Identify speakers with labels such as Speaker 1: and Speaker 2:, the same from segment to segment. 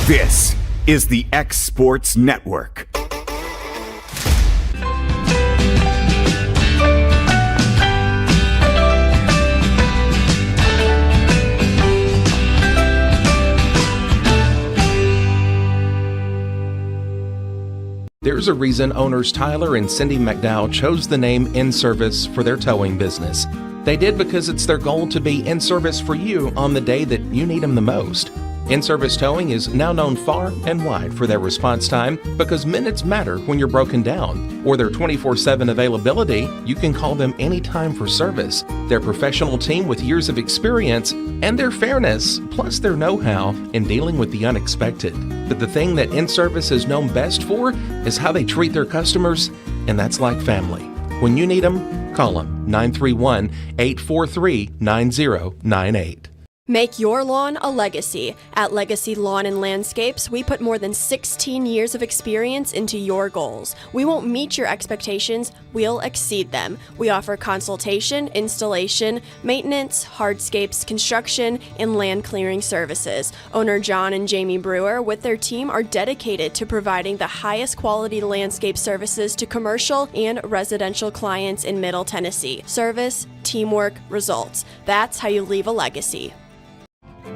Speaker 1: This is the X Sports Network.
Speaker 2: There's a reason owners Tyler and Cindy McDowell chose the name In Service for their towing business. They did because it's their goal to be in service for you on the day that you need them the most. In-Service Towing is now known far and wide for their response time because minutes matter when you're broken down. Or their 24/7 availability, you can call them anytime for service. Their professional team with years of experience and their fairness, plus their know-how in dealing with the unexpected. But the thing that In-Service is known best for is how they treat their customers, and that's like family. When you need them, call them 931-843-9098.
Speaker 3: Make your lawn a legacy. At Legacy Lawn and Landscapes, we put more than 16 years of experience into your goals. We won't meet your expectations, we'll exceed them. We offer consultation, installation, maintenance, hardscapes, construction, and land clearing services. Owner John and Jamie Brewer with their team are dedicated to providing the highest quality landscape services to commercial and residential clients in Middle Tennessee. Service, teamwork, results. That's how you leave a legacy.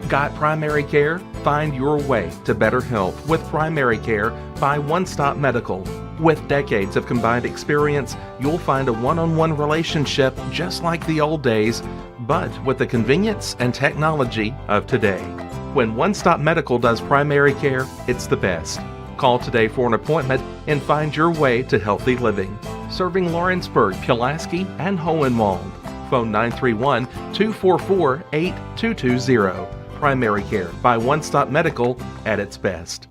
Speaker 2: Got primary care? Find your way to better health with primary care by One Stop Medical. With decades of combined experience, you'll find a one-on-one relationship just like the old days, but with the convenience and technology of today. When One Stop Medical does primary care, it's the best. Call today for an appointment and find your way to healthy living. Serving Lawrenceburg, Pulaski, and Hohenwald. Phone 931-244-8220. Primary care by One Stop Medical at its best.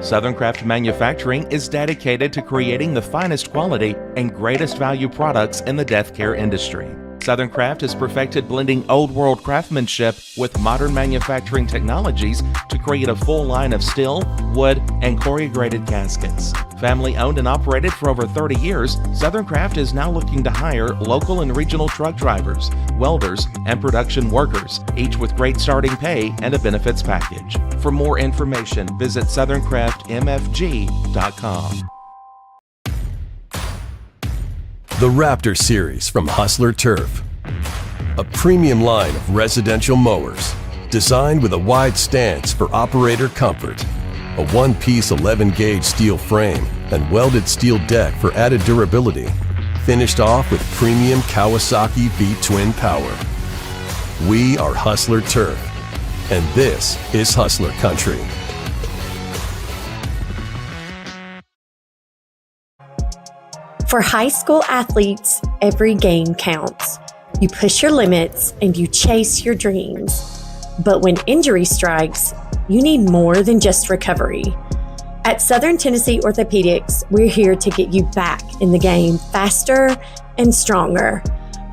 Speaker 2: Southern Craft Manufacturing is dedicated to creating the finest quality and greatest value products in the death care industry. Southern Craft has perfected blending old world craftsmanship with modern manufacturing technologies to create a full line of steel, wood, and corrugated caskets. Family owned and operated for over 30 years, Southern Craft is now looking to hire local and regional truck drivers, welders, and production workers, each with great starting pay and a benefits package. For more information, visit SouthernCraftMFG.com.
Speaker 4: The Raptor Series from Hustler Turf. A premium line of residential mowers designed with a wide stance for operator comfort. A one-piece 11-gauge steel frame and welded steel deck for added durability. Finished off with premium Kawasaki V-twin power. We are Hustler Turf, and this is Hustler Country.
Speaker 5: For high school athletes, every game counts. You push your limits and you chase your dreams. But when injury strikes, you need more than just recovery. At Southern Tennessee Orthopedics, we're here to get you back in the game faster and stronger.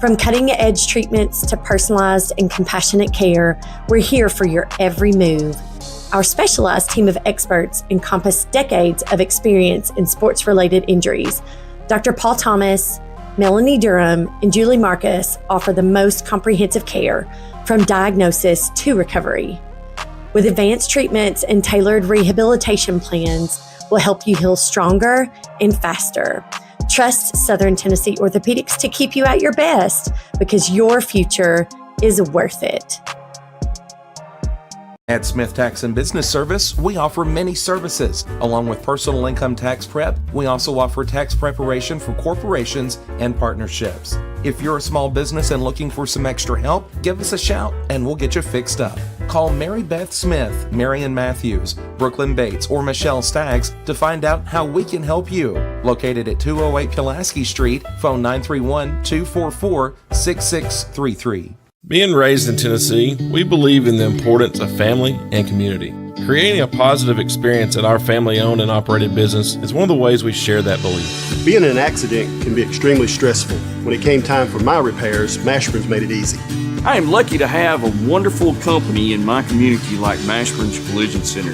Speaker 5: From cutting-edge treatments to personalized and compassionate care, we're here for your every move. Our specialized team of experts encompass decades of experience in sports-related injuries. Dr. Paul Thomas, Melanie Durham, and Julie Marcus offer the most comprehensive care from diagnosis to recovery. With advanced treatments and tailored rehabilitation plans, we'll help you heal stronger and faster. Trust Southern Tennessee Orthopedics to keep you at your best because your future is worth it.
Speaker 2: At Smith Tax and Business Service, we offer many services. Along with personal income tax prep, we also offer tax preparation for corporations and partnerships. If you're a small business and looking for some extra help, give us a shout and we'll get you fixed up. Call Mary Beth Smith, Marion Matthews, Brooklyn Bates, or Michelle Staggs to find out how we can help you. Located at 208 Pulaski Street, phone 931-244-6633.
Speaker 6: Being raised in Tennessee, we believe in the importance of family and community. Creating a positive experience at our family-owned and operated business is one of the ways we share that belief.
Speaker 7: Being in an accident can be extremely stressful. When it came time for my repairs, Mashburn's made it easy.
Speaker 8: I am lucky to have a wonderful company in my community like Mashburn's Collision Center.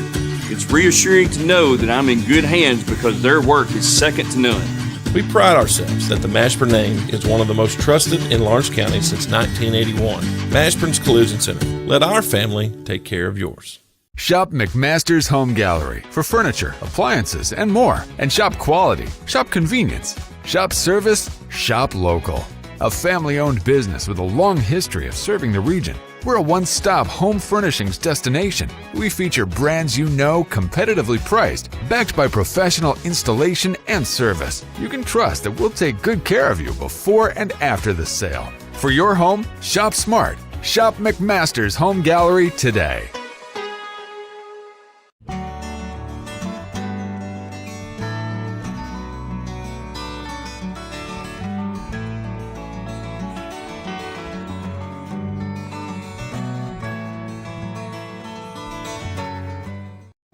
Speaker 8: It's reassuring to know that I'm in good hands because their work is second to none.
Speaker 6: We pride ourselves that the Mashburn name is one of the most trusted in Lawrence County since 1981. Mashburn's Collision Center. Let our family take care of yours.
Speaker 9: Shop McMaster's Home Gallery for furniture, appliances, and more. And shop quality, shop convenience, shop service, shop local. A family-owned business with a long history of serving the region. We're a one-stop home furnishings destination. We feature brands you know, competitively priced, backed by professional installation and service. You can trust that we'll take good care of you before and after the sale. For your home, shop smart. Shop McMaster's Home Gallery today.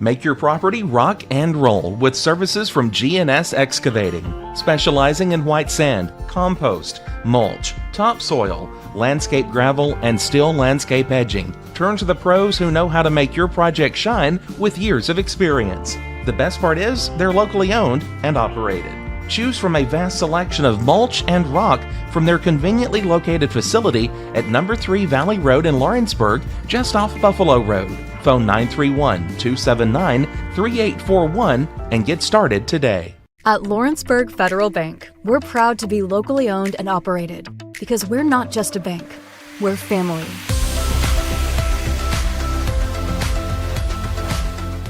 Speaker 2: Make your property rock and roll with services from G&S Excavating, specializing in white sand, compost, mulch, topsoil, landscape gravel, and steel landscape edging. Turn to the pros who know how to make your project shine with years of experience. The best part is they're locally owned and operated. Choose from a vast selection of mulch and rock from their conveniently located facility at number 3 Valley Road in Lawrenceburg, just off Buffalo Road. Phone 931-279-3841 and get started today.
Speaker 10: At Lawrenceburg Federal Bank, we're proud to be locally owned and operated because we're not just a bank, we're family.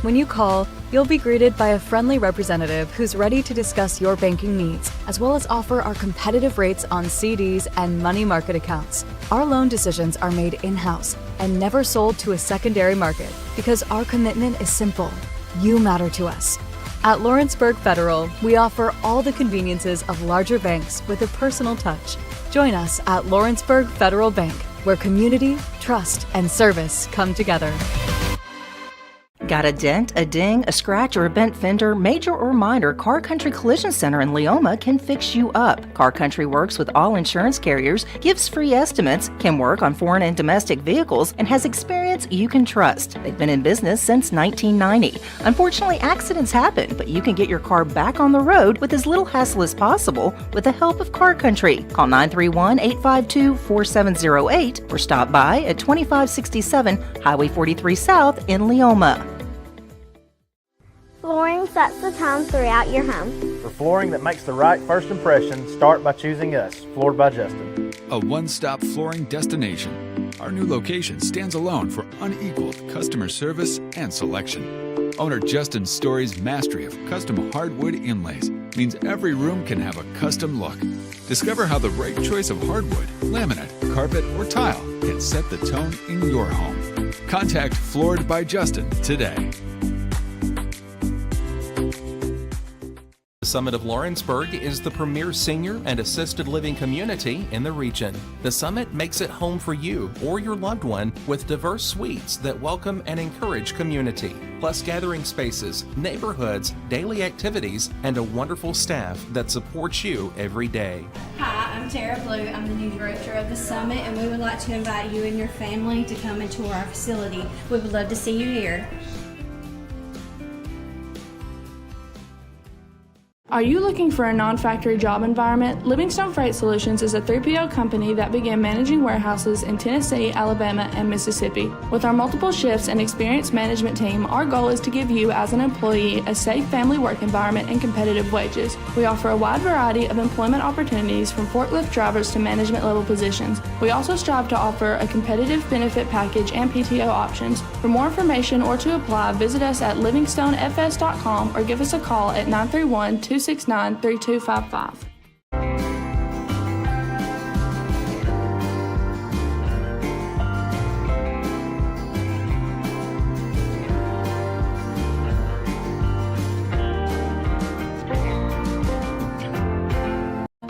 Speaker 10: When you call, you'll be greeted by a friendly representative who's ready to discuss your banking needs, as well as offer our competitive rates on CDs and money market accounts. Our loan decisions are made in-house and never sold to a secondary market because our commitment is simple. You matter to us. At Lawrenceburg Federal, we offer all the conveniences of larger banks with a personal touch. Join us at Lawrenceburg Federal Bank, where community, trust, and service come together.
Speaker 11: Got a dent, a ding, a scratch, or a bent fender? Major or minor, Car Country Collision Center in Leoma can fix you up. Car Country works with all insurance carriers, gives free estimates, can work on foreign and domestic vehicles, and has experience you can trust. They've been in business since 1990. Unfortunately, accidents happen, but you can get your car back on the road with as little hassle as possible with the help of Car Country. Call 931-852-4708 or stop by at 2567 Highway 43 South in Leoma.
Speaker 12: Flooring sets the tone throughout your home.
Speaker 13: For flooring that makes the right first impression, start by choosing us, Floored by Justin.
Speaker 9: A one-stop flooring destination. Our new location stands alone for unequaled customer service and selection. Owner Justin Story's mastery of custom hardwood inlays means every room can have a custom look. Discover how the right choice of hardwood, laminate, carpet, or tile can set the tone in your home. Contact Floored by Justin today.
Speaker 2: The Summit of Lawrenceburg is the premier senior and assisted living community in the region. The Summit makes it home for you or your loved one with diverse suites that welcome and encourage community, plus gathering spaces, neighborhoods, daily activities, and a wonderful staff that supports you every day.
Speaker 14: Hi, I'm Tara Blue. I'm the new director of the Summit, and we would like to invite you and your family to come and tour our facility. We would love to see you here.
Speaker 15: Are you looking for a non-factory job environment? Livingstone Freight Solutions is a 3PL company that began managing warehouses in Tennessee, Alabama, and Mississippi. With our multiple shifts and experienced management team, our goal is to give you, as an employee, a safe family work environment and competitive wages. We offer a wide variety of employment opportunities from forklift drivers to management level positions. We also strive to offer a competitive benefit package and PTO options. For more information or to apply, visit us at livingstonefs.com or give us a call at 931-269-3255.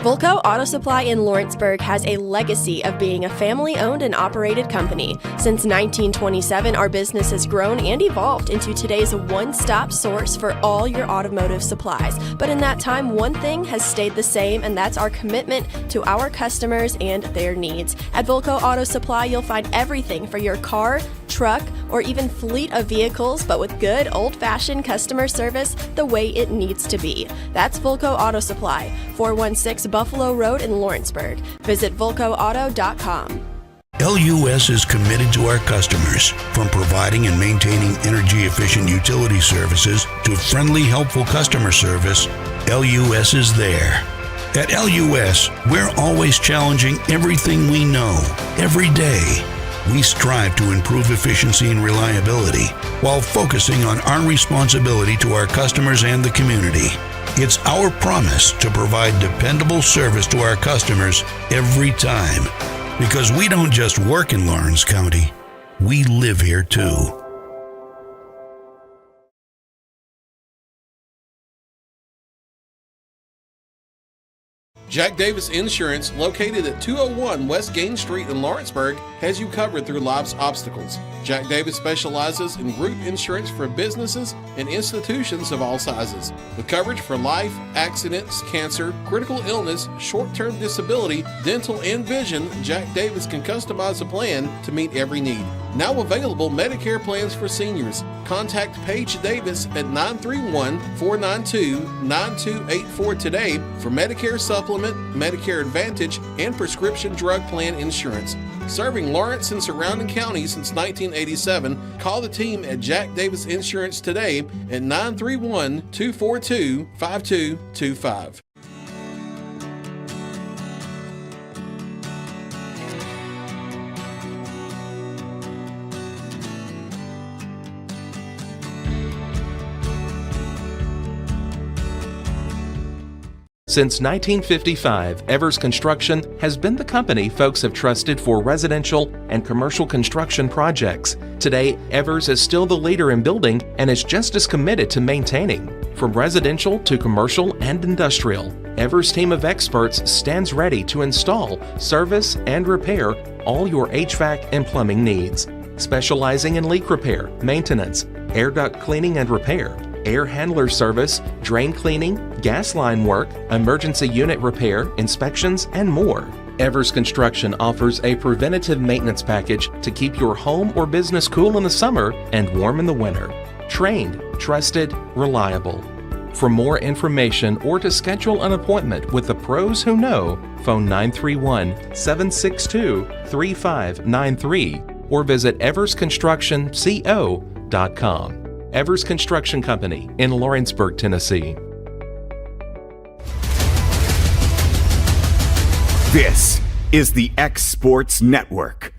Speaker 3: Volco Auto Supply in Lawrenceburg has a legacy of being a family-owned and operated company. Since 1927, our business has grown and evolved into today's one-stop source for all your automotive supplies. But in that time, one thing has stayed the same, and that's our commitment to our customers and their needs. At Volco Auto Supply, you'll find everything for your car, truck, or even fleet of vehicles, but with good old-fashioned customer service the way it needs to be. That's Volco Auto Supply, 416 Buffalo Road in Lawrenceburg. Visit VolcoAuto.com.
Speaker 16: LUS is committed to our customers, from providing and maintaining energy-efficient utility services to friendly, helpful customer service. LUS is there. At LUS, we're always challenging everything we know, every day. We strive to improve efficiency and reliability while focusing on our responsibility to our customers and the community. It's our promise to provide dependable service to our customers every time. Because we don't just work in Lawrence County, we live here too.
Speaker 6: Jack Davis Insurance, located at 201 West Gain Street in Lawrenceburg, has you covered through life's obstacles. Jack Davis specializes in group insurance for businesses and institutions of all sizes. With coverage for life, accidents, cancer, critical illness, short-term disability, dental, and vision, Jack Davis can customize a plan to meet every need. Now available Medicare plans for seniors. Contact Paige Davis at 931-492-9284 today for Medicare Supplement, Medicare Advantage, and prescription drug plan insurance. Serving Lawrence and surrounding counties since 1987, call the team at Jack Davis Insurance today at 931-242-5225.
Speaker 2: Since 1955, Evers Construction has been the company folks have trusted for residential and commercial construction projects. Today, Evers is still the leader in building and is just as committed to maintaining. From residential to commercial and industrial, Evers' team of experts stands ready to install, service, and repair all your HVAC and plumbing needs. Specializing in leak repair, maintenance, air duct cleaning and repair, air handler service, drain cleaning, gas line work, emergency unit repair, inspections, and more. Evers Construction offers a preventative maintenance package to keep your home or business cool in the summer and warm in the winter. Trained, trusted, reliable. For more information or to schedule an appointment with the pros who know, phone 931-762-3593 or visit eversconstructionco.com. Evers Construction Company in Lawrenceburg, Tennessee.
Speaker 1: This is the X Sports Network.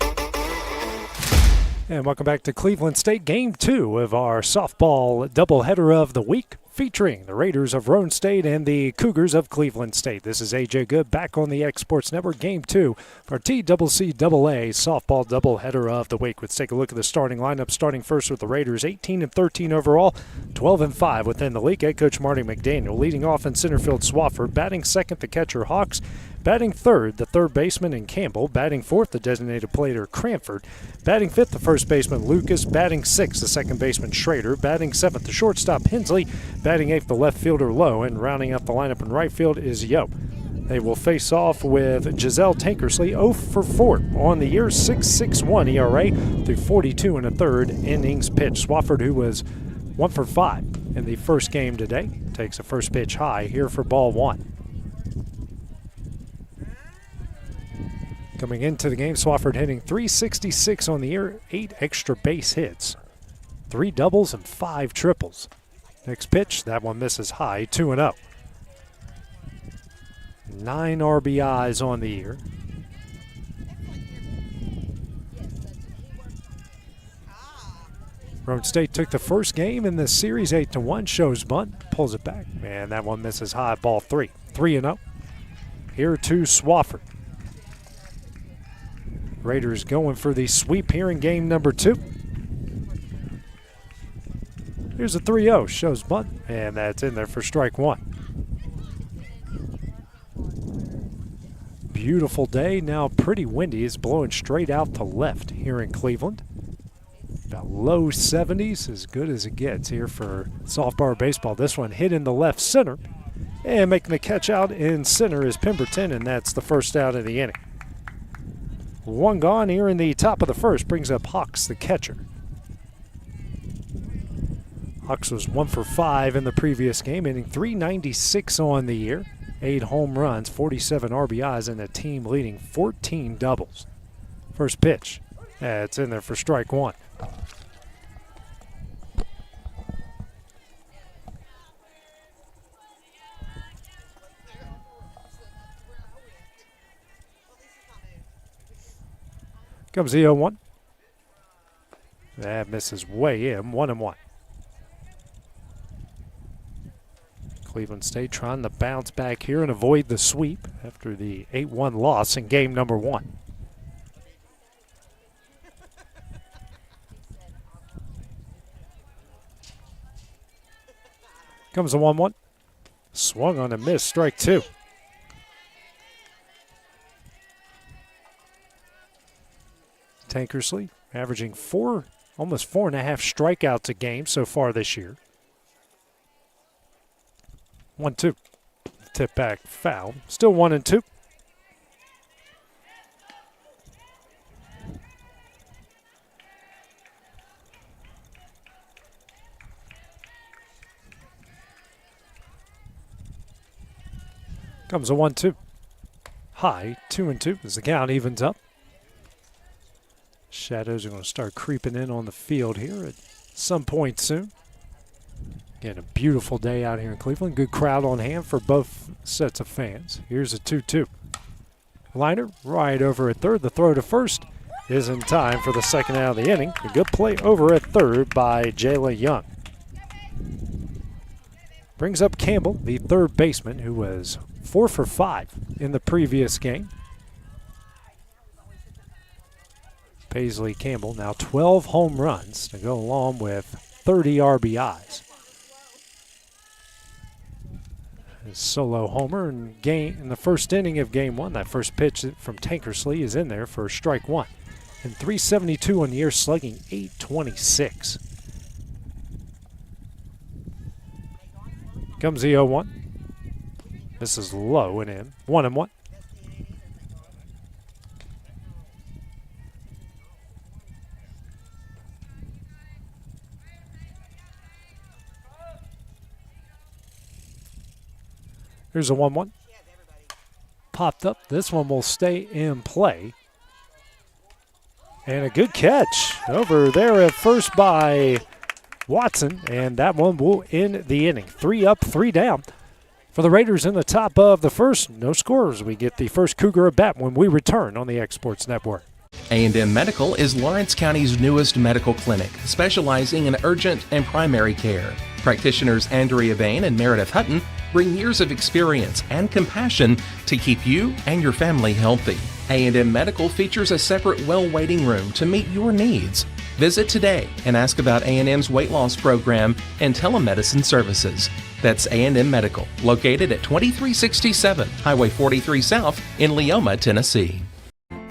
Speaker 17: And welcome back to Cleveland State, Game 2 of our softball doubleheader of the week, featuring the Raiders of Roane State and the Cougars of Cleveland State. This is A.J. Good back on the X Sports Network, Game 2 for TCCAA softball doubleheader of the week. Let's take a look at the starting lineup, starting first with the Raiders, 18-13 overall, 12-5 within the league. Head coach Marty McDaniel leading off in center field Swafford, batting second the catcher Hawks, batting third the third baseman in Campbell, batting fourth the designated player Cranford, batting fifth the first baseman Lucas, batting sixth the second baseman Schrader, batting seventh the shortstop Hensley, batting eighth the left fielder Lowe, and rounding out the lineup in right field is Yo. They will face off with Giselle Tankersley, 0 for 4 on the year, 6.61 ERA through 42 1/3 innings pitched. Swafford, who was 1 for 5 in the first game today, takes a first pitch high here for ball one. Coming into the game, Swafford hitting .366 on the year, 8 extra base hits, 3 doubles and 5 triples. Next pitch, that one misses high, 2-0. 9 RBIs on the year. Roane State took the first game in this series 8-1, shows bunt, pulls it back, and that one misses high, ball 3. 3-0. Here to Swafford. Raiders going for the sweep here in game number 2. Here's a 3-0, shows bunt, and that's in there for strike 1. beautiful day. Now pretty windy. It's blowing straight out to left here in Cleveland. About low 70s, as good as it gets here for softball or baseball. This one hit in the left center. And making the catch out in center is Pemberton, and that's the first out of the inning. One gone here in the top of the first brings up Hawks, the catcher. Hawks was 1 for 5 in the previous game, hitting .396 on the year. 8 home runs, 47 RBIs, and a team leading 14 doubles. First pitch. It's in there for strike one. Comes the 0-1. That misses way in, 1-1. Cleveland State trying to bounce back here and avoid the sweep after the 8-1 loss in game number 1. Comes the 1-1. Swung on a miss, strike two. Tankersley averaging almost 4.5 strikeouts a game so far this year. 1-2. Tip back foul. Still 1-2. Comes a 1-2. High, 2-2 as the count evens up. Shadows are going to start creeping in on the field here at some point soon. Again, a beautiful day out here in Cleveland. Good crowd on hand for both sets of fans. Here's a 2-2. Liner right over at third. The throw to first is in time for the second out of the inning. A good play over at third by Jayla Young. Brings up Campbell, the third baseman, who was 4 for 5 in the previous game. Paisley Campbell now 12 home runs to go along with 30 RBIs. His solo homer in the first inning of game 1. That first pitch from Tankersley is in there for strike one. And .372 on the year, slugging .826. Comes the 0-1. This is low and in. 1-1. Here's a 1-1. Popped up. This one will stay in play. And a good catch over there at first by Watson. And that one will end the inning. 3 up, 3 down. For the Raiders in the top of the first, no scores. We get the first Cougar at bat when we return on the X-Sports Network.
Speaker 2: A&M Medical is Lawrence County's newest medical clinic, specializing in urgent and primary care. Practitioners Andrea Bain and Meredith Hutton bring years of experience and compassion to keep you and your family healthy. A&M Medical features a separate well waiting room to meet your needs. Visit today and ask about A&M's weight loss program and telemedicine services. That's A&M Medical, located at 2367 Highway 43 South in Leoma, Tennessee.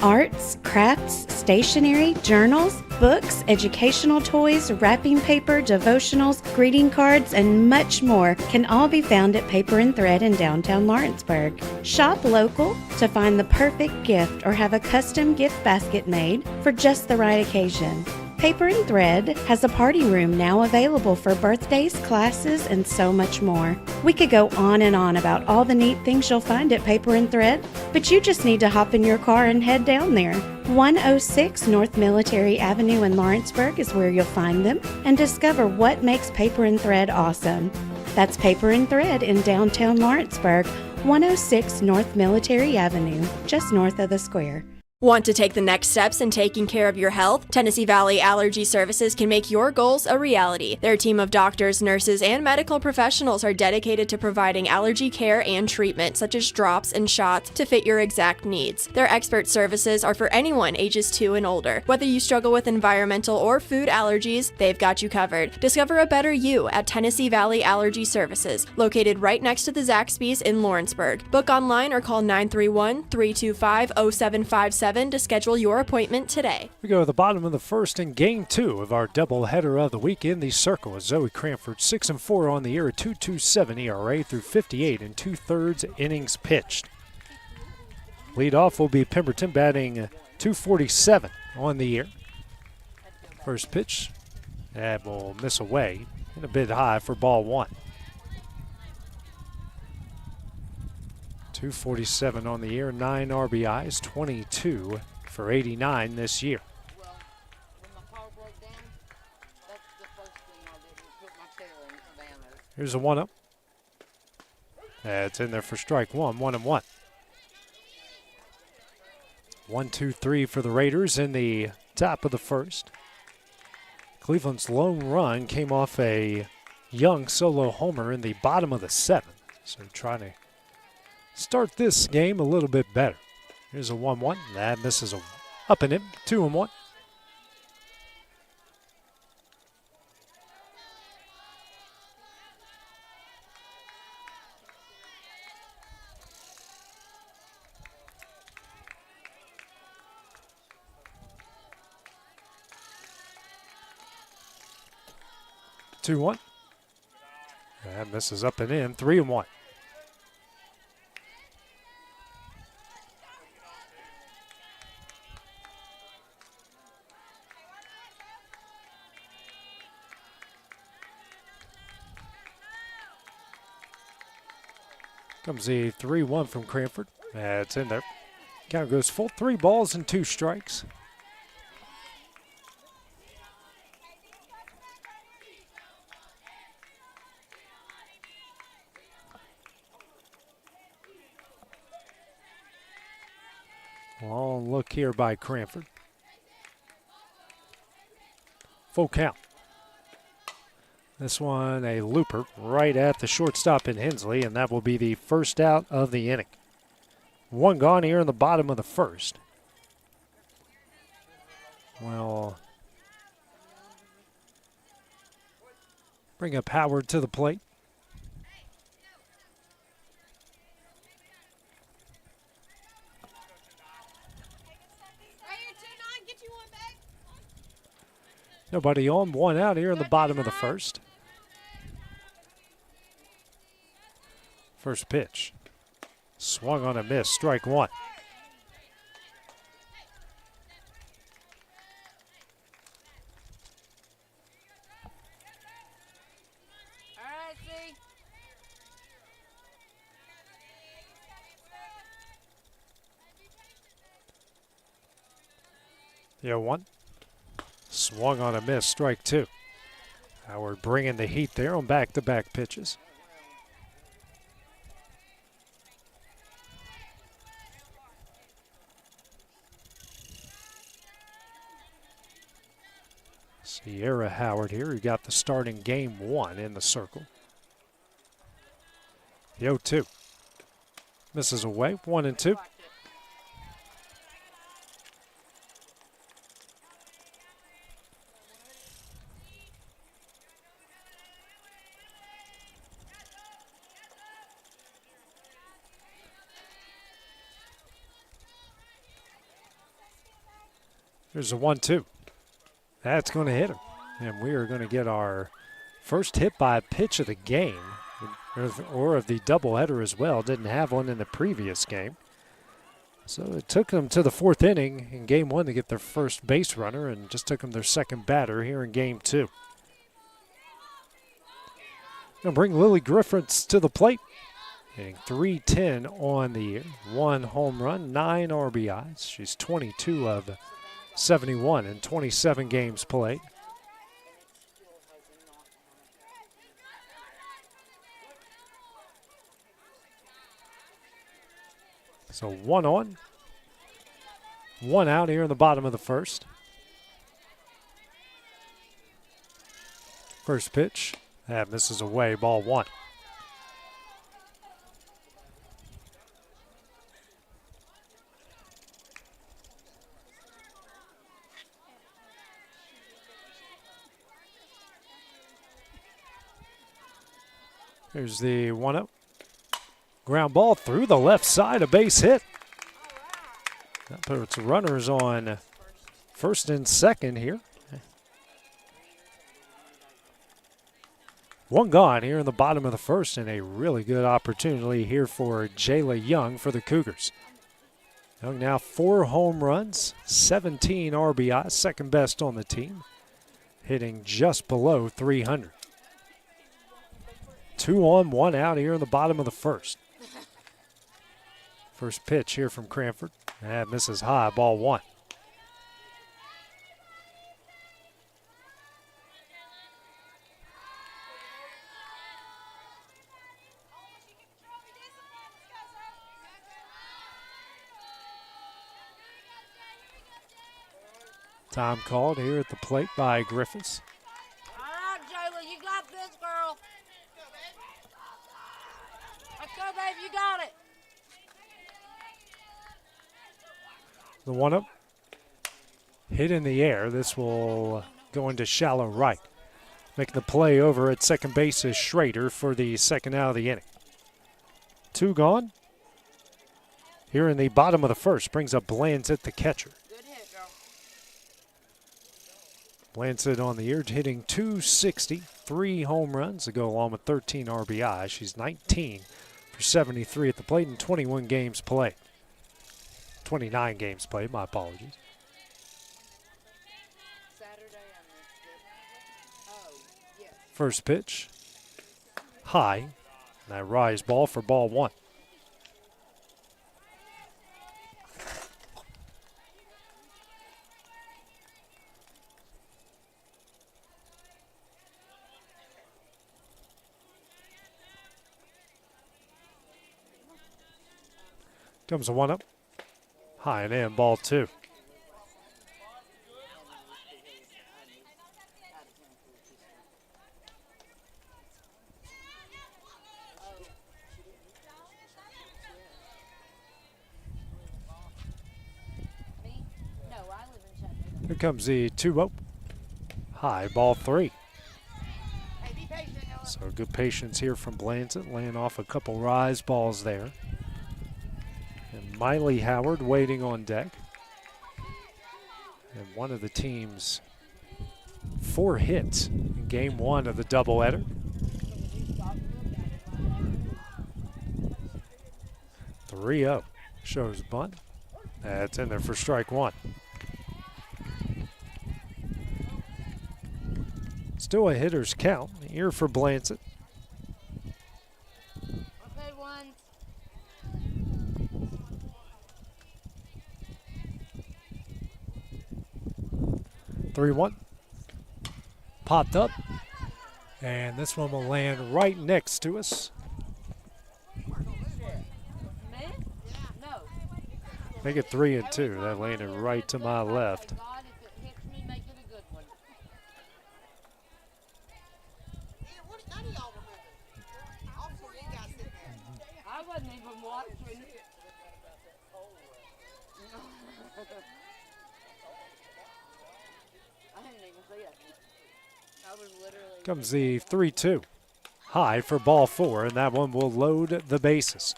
Speaker 5: Arts, crafts, stationery, journals, books, educational toys, wrapping paper, devotionals, greeting cards, and much more can all be found at Paper and Thread in downtown Lawrenceburg. Shop local to find the perfect gift or have a custom gift basket made for just the right occasion. Paper and Thread has a party room now available for birthdays, classes, and so much more. We could go on and on about all the neat things you'll find at Paper and Thread, but you just need to hop in your car and head down there. 106 North Military Avenue in Lawrenceburg is where you'll find them and discover what makes Paper and Thread awesome. That's Paper and Thread in downtown Lawrenceburg, 106 North Military Avenue, just north of the square.
Speaker 3: Want to take the next steps in taking care of your health? Tennessee Valley Allergy Services can make your goals a reality. Their team of doctors, nurses, and medical professionals are dedicated to providing allergy care and treatment, such as drops and shots, to fit your exact needs. Their expert services are for anyone ages 2 and older. Whether you struggle with environmental or food allergies, they've got you covered. Discover a better you at Tennessee Valley Allergy Services, located right next to the Zaxby's in Lawrenceburg. Book online or call 931-325-0757 to schedule your appointment today.
Speaker 17: We go to the bottom of the first in game 2 of our doubleheader of the week in the circle. Zoe Cranford 6-4 on the year, a 2.27 ERA through 58 and 2/3 innings pitched. Lead off will be Pemberton batting 247 on the year. First pitch, that will miss away and a bit high for ball 1. 247 on the year, 9 RBIs, 22 for 89 this year. Here's a 1-0. That's in there for strike 1, 1-1. 1-2-3 for the Raiders in the top of the first. Cleveland's lone run came off a Young solo homer in the bottom of the 7th. So trying to start this game a little bit better. Here's a 1-1. That misses up and in. 2-1. That misses up and in. 3-1. Comes the 3-1 from Cranford. That's in there. Count goes full 3 balls and 2 strikes. Long look here by Cranford. Full count. This one a looper right at the shortstop in Hensley, and that will be the first out of the inning. 1 gone here in the bottom of the first. Well, bring up Howard to the plate. Nobody on, 1 out here in the bottom of the first. First pitch. Swung on a miss, strike 1. Yeah, 1. Swung on a miss, strike 2. Howard bringing the heat there on back-to-back pitches. Sierra Howard here, who got the start in game 1 in the circle. The 0-2. Misses away, 1-2. There's a 1-2. That's going to hit him. And we are going to get our first hit by pitch of the game, or of the doubleheader as well. Didn't have one in the previous game. So it took them to the 4th inning in game 1 to get their first base runner, and just took them their second batter here in game 2. Going to bring Lily Griffiths to the plate. Hitting .310 on the year. 1 home run, 9 RBIs. She's 22 of 71 in 27 games played. So 1 on. One out here in the bottom of the first. First pitch, that misses away, ball one. Here's the 1-0. Ground ball through the left side, a base hit. That puts runners on first and second here. One gone here in the bottom of the first, and a really good opportunity here for Jayla Young for the Cougars. Young now 4 home runs, 17 RBI, second best on the team, hitting just below 300. 2 on, 1 out here in the bottom of the first. First pitch here from Cranford. That misses high, ball one. Time called here at the plate by Griffiths.
Speaker 18: All right, Jayla, you got this, girl. Let's go, babe, you got it.
Speaker 17: The 1-0 hit in the air. This will go into shallow right. Making the play over at second base is Schrader for the second out of the inning. 2 gone. Here in the bottom of the first, brings up Blanzett, the catcher. Blanzett on the year, hitting .260, 3 home runs to go along with 13 RBI. She's 19 for 73 at the plate in 21 games played. 29 games played, my apologies. First pitch, high. That rise ball for ball one. Comes a 1-0. High and in, ball two. Here comes the 2-0. High, ball three. So good patience here from Blanzett, laying off a couple rise balls there. And Miley Howard waiting on deck. And one of the team's 4 hits in game 1 of the doubleheader. .3-0 shows bunt. That's in there for strike one. Still a hitter's count here for Blanzett.
Speaker 18: Okay, 1.
Speaker 17: 3-1. Popped up. And this one will land right next to us. Make it 3-2. That landed right to my left.
Speaker 18: I wasn't even watching. I didn't even see it. I was literally.
Speaker 17: Comes the 3-2. High for ball 4, and that one will load the bases.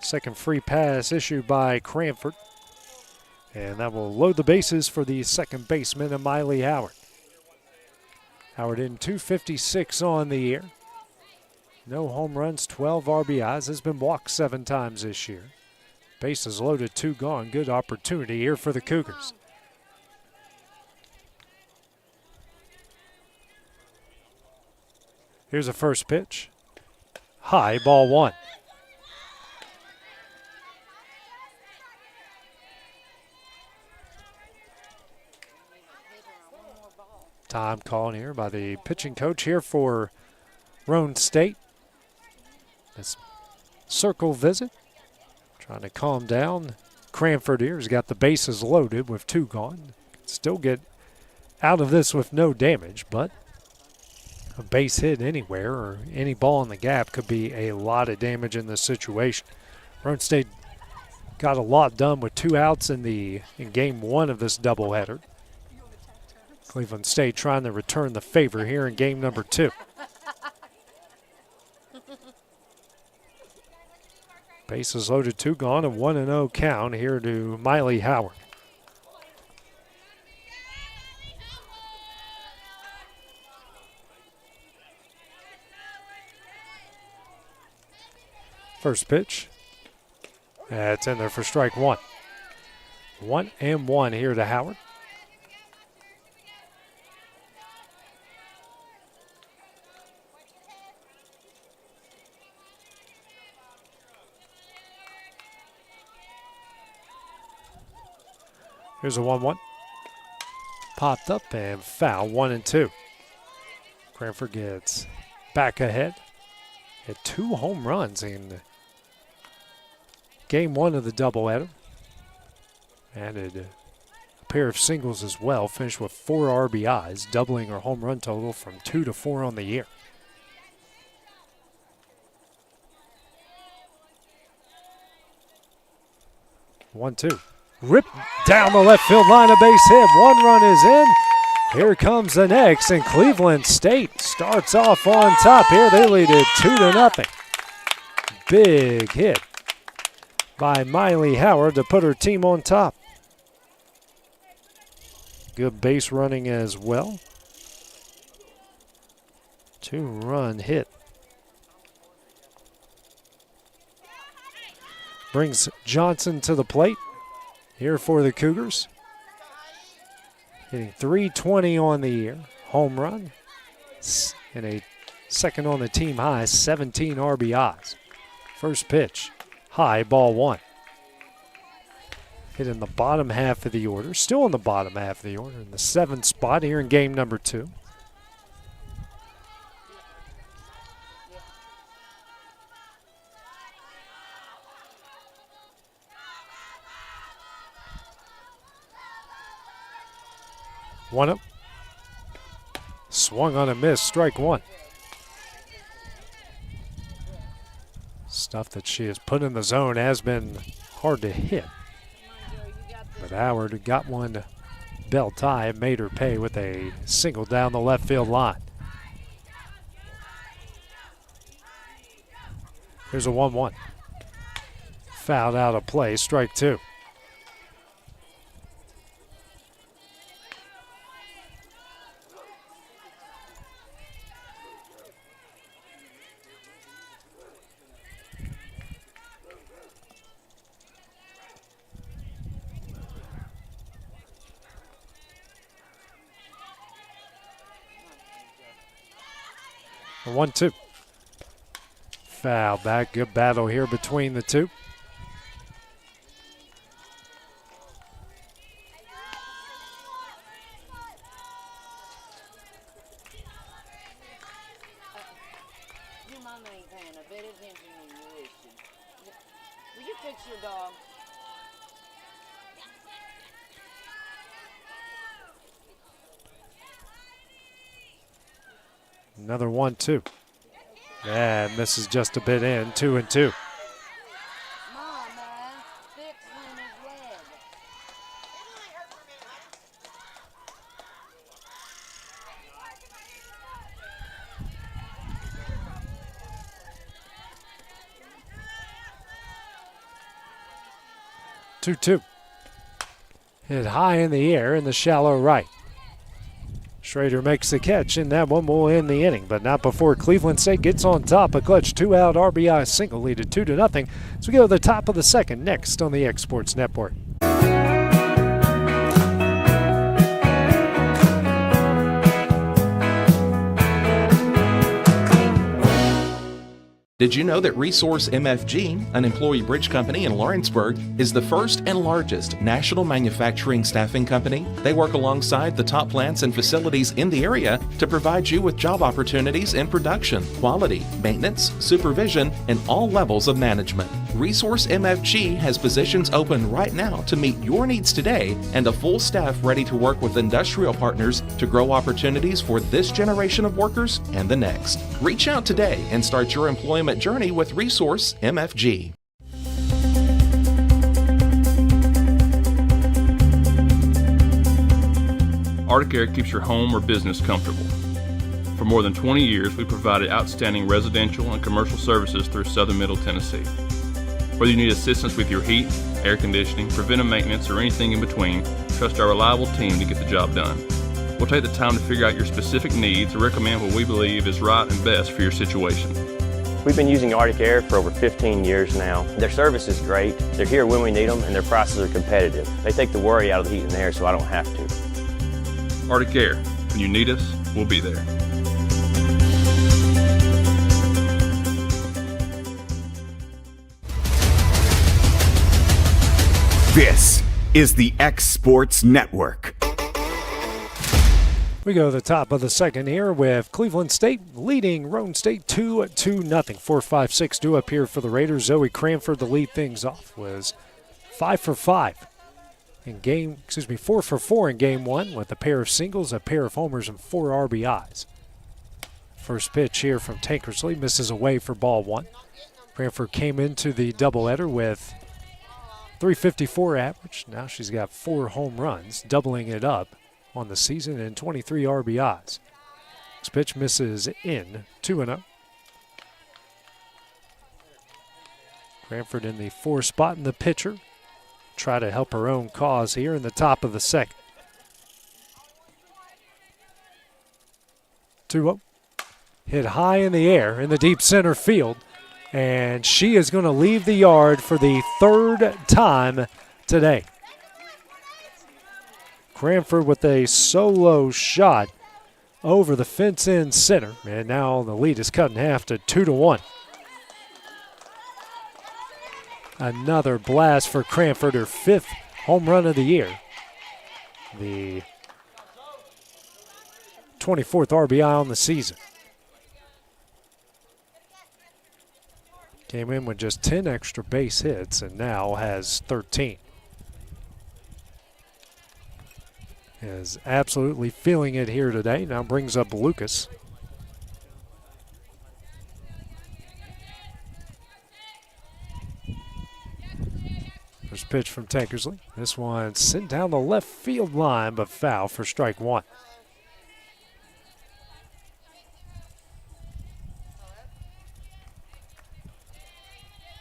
Speaker 17: Second free pass issued by Cranford. And that will load the bases for the second baseman, Miley Howard. Howard in .256 on the year. No home runs, 12 RBIs. Has been walked 7 times this year. Bases loaded, 2 gone. Good opportunity here for the Cougars. Here's a first pitch. High, ball 1. Time called here by the pitching coach here for Roane State. This circle visit, trying to calm down Cranford here has got the bases loaded with 2 gone. Still get out of this with no damage, but a base hit anywhere or any ball in the gap could be a lot of damage in this situation. Roane State got a lot done with 2 outs in game 1 of this doubleheader. Cleveland State trying to return the favor here in game number 2. Bases loaded, 2 gone, a 1-0 count here to Miley Howard. First pitch. That's in there for strike 1. 1-1 here to Howard. Here's a 1-1. Popped up and foul, 1-2. Cranford gets back ahead. Had 2 home runs in game 1 of the doubleheader. Added a pair of singles as well. Finished with 4 RBIs, doubling her home run total from 2 to 4 on the year. One-two. Ripped down the left field line, a base hit. 1 run is in. Here comes the next, and Cleveland State starts off on top here. They lead it 2-0. Big hit by Miley Howard to put her team on top. Good base running as well. 2-run hit. Brings Johnson to the plate here for the Cougars. Hitting .320 on the year. Home run. And a second on the team high, 17 RBIs. First pitch, high, ball 1. Hit in the bottom half of the order. Still in the bottom half of the order. In the 7th spot here in game number 2. One up. Swung on a miss, strike 1. Stuff that she has put in the zone has been hard to hit. But Howard got one belt high and made her pay with a single down the left field line. Here's a 1-1. Fouled out of play, strike 2. A 1-2. Foul back. Good battle here between the two.
Speaker 19: Your mama ain't paying a bit of attention to you, is she? Will you fix your dog?
Speaker 17: Another 1-2. And misses just a bit in. 2-2.
Speaker 19: Mama, fix Leonard's leg.
Speaker 17: 2-2. Hit high in the air in the shallow right. Schrader makes the catch, and that one will end the inning, but not before Cleveland State gets on top. A clutch 2-out RBI single lead at 2-0. So we go to the top of the second next on the X Sports Network.
Speaker 2: Did you know that Resource MFG, an employee bridge company in Lawrenceburg, is the first and largest national manufacturing staffing company? They work alongside the top plants and facilities in the area to provide you with job opportunities in production, quality, maintenance, supervision, and all levels of management. Resource MFG has positions open right now to meet your needs today and a full staff ready to work with industrial partners to grow opportunities for this generation of workers and the next. Reach out today and start your employment journey with Resource MFG.
Speaker 20: Arctic Air keeps your home or business comfortable. For more than 20 years, we provided outstanding residential and commercial services through southern Middle Tennessee. Whether you need assistance with your heat, air conditioning, preventive maintenance, or anything in between, trust our reliable team to get the job done. We'll take the time to figure out your specific needs and recommend what we believe is right and best for your situation.
Speaker 21: We've been using Arctic Air for over 15 years now. Their service is great, they're here when we need them, and their prices are competitive. They take the worry out of the heat and air so I don't have to.
Speaker 20: Arctic Air, when you need us, we'll be there.
Speaker 1: This is the X Sports Network.
Speaker 17: We go to the top of the second here with Cleveland State leading Roane State 2-0. 4-5-6 due up here for the Raiders. Zoe Cranford to lead things off was 5 for 5 in 4 for 4 in game one with a pair of singles, a pair of homers, and 4 RBIs. First pitch here from Tankersley misses away for ball one. Cranford came into the doubleheader with .354 average. Now she's got 4 home runs, doubling it up on the season, and 23 RBIs. Next pitch misses in, 2-0. Cranford in the 4 spot in the pitcher. Try to help her own cause here in the top of the second. 2-0. Hit high in the air in the deep center field. And she is going to leave the yard for the 3rd time today. Cranford with a solo shot over the fence in center. And now the lead is cut in half to 2-1. Another blast for Cranford, her 5th home run of the year. The 24th RBI on the season. Came in with just 10 extra base hits and now has 13. Is absolutely feeling it here today. Now brings up Lucas. First pitch from Tankersley. This one sent down the left field line, but foul for strike one.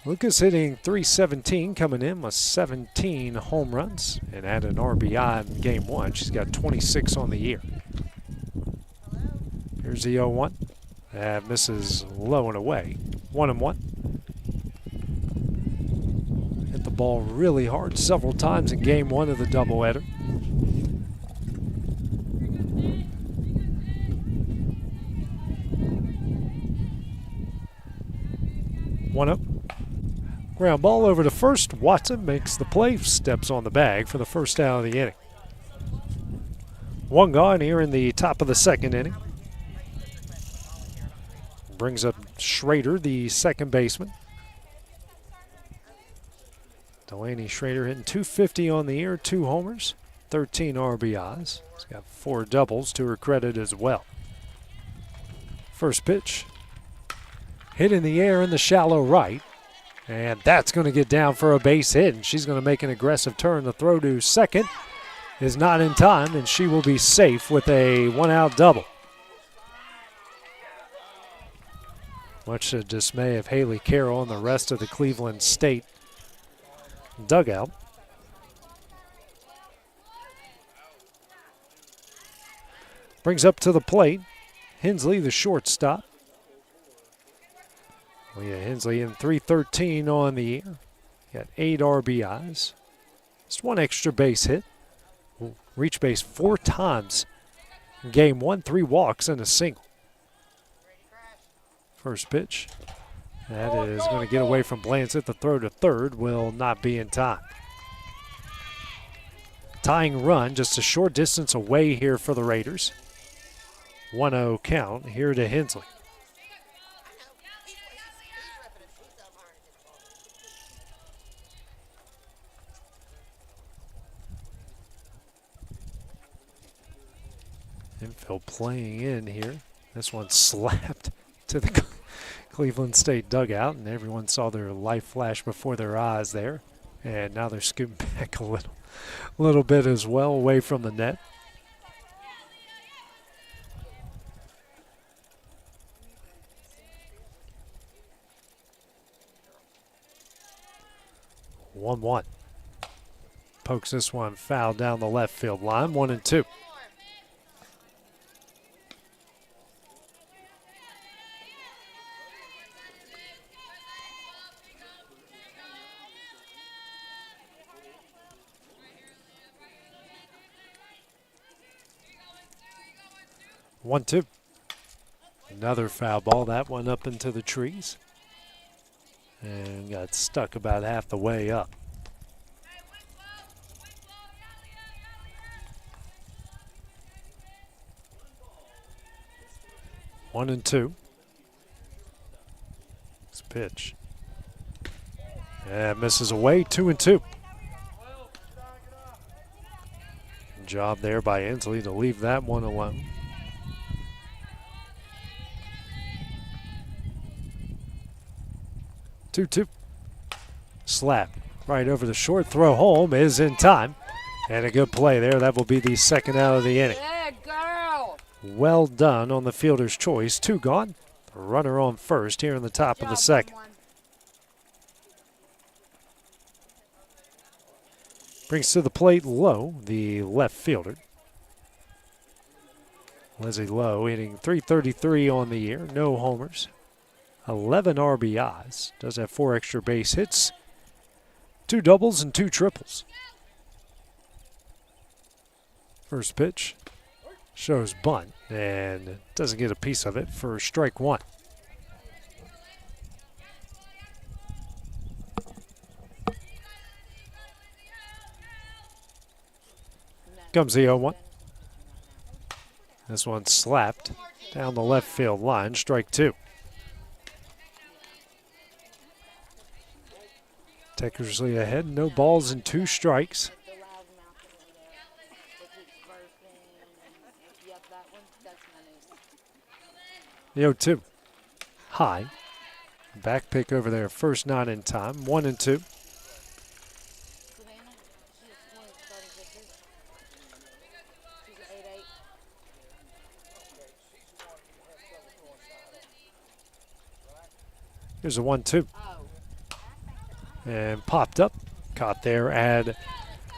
Speaker 17: Lucas hitting .317, coming in with 17 home runs and had an RBI in game one. She's got 26 on the year. Here's the 0-1. That misses low and away. 1-1. Hit the ball really hard several times in game one of the doubleheader. One up. Ground ball over to first. Watson makes the play, steps on the bag for the first out of the inning. One gone here in the top of the second inning. Brings up Schrader, the second baseman. Delaney Schrader hitting .250 on the year, 2 homers, 13 RBIs. She's got 4 doubles to her credit as well. First pitch. Hit in the air in the shallow right. And that's going to get down for a base hit, and she's going to make an aggressive turn. The throw to second is not in time, and she will be safe with a 1-out double. Much to the dismay of Haley Carroll and the rest of the Cleveland State dugout. Brings up to the plate. Hensley, the shortstop. Leah Hensley in .313 on the year. Got 8 RBIs. Just 1 extra base hit. Reached base 4 times in game one, 3 walks and a single. First pitch. That is going to get away from Blansett. The throw to third will not be in time. Tying run just a short distance away here for the Raiders. 1-0 count here to Hensley. Infield playing in here. This one slapped to the Cleveland State dugout, and everyone saw their life flash before their eyes there. And now they're scooting back a little bit as well, away from the net. One. Pokes this one foul down the left field line. 1-2. Another foul ball. That one up into the trees. And got stuck about half the way up. One and two. This pitch. And misses away. 2-2. Job there by Inslee to leave that one alone. Two. Slap right over the short. Throw home is in time. And a good play there. That will be the second out of the inning.
Speaker 19: Yeah, girl.
Speaker 17: Well done on the fielder's choice. 2 gone. The runner on first here in the top of the second. Brings to the plate Lowe, the left fielder. Leslie Lowe hitting .333 on the year. No homers. 11 RBIs. Does have 4 extra base hits. 2 doubles and 2 triples. First pitch shows bunt and doesn't get a piece of it for strike 1. Comes the 0-1. This one slapped down the left field line, strike 2. Technically ahead, no balls and 2 strikes. The 0-2. High. Back pick over there, first not in time, 1-2. Here's a 1-2. And popped up. Caught there at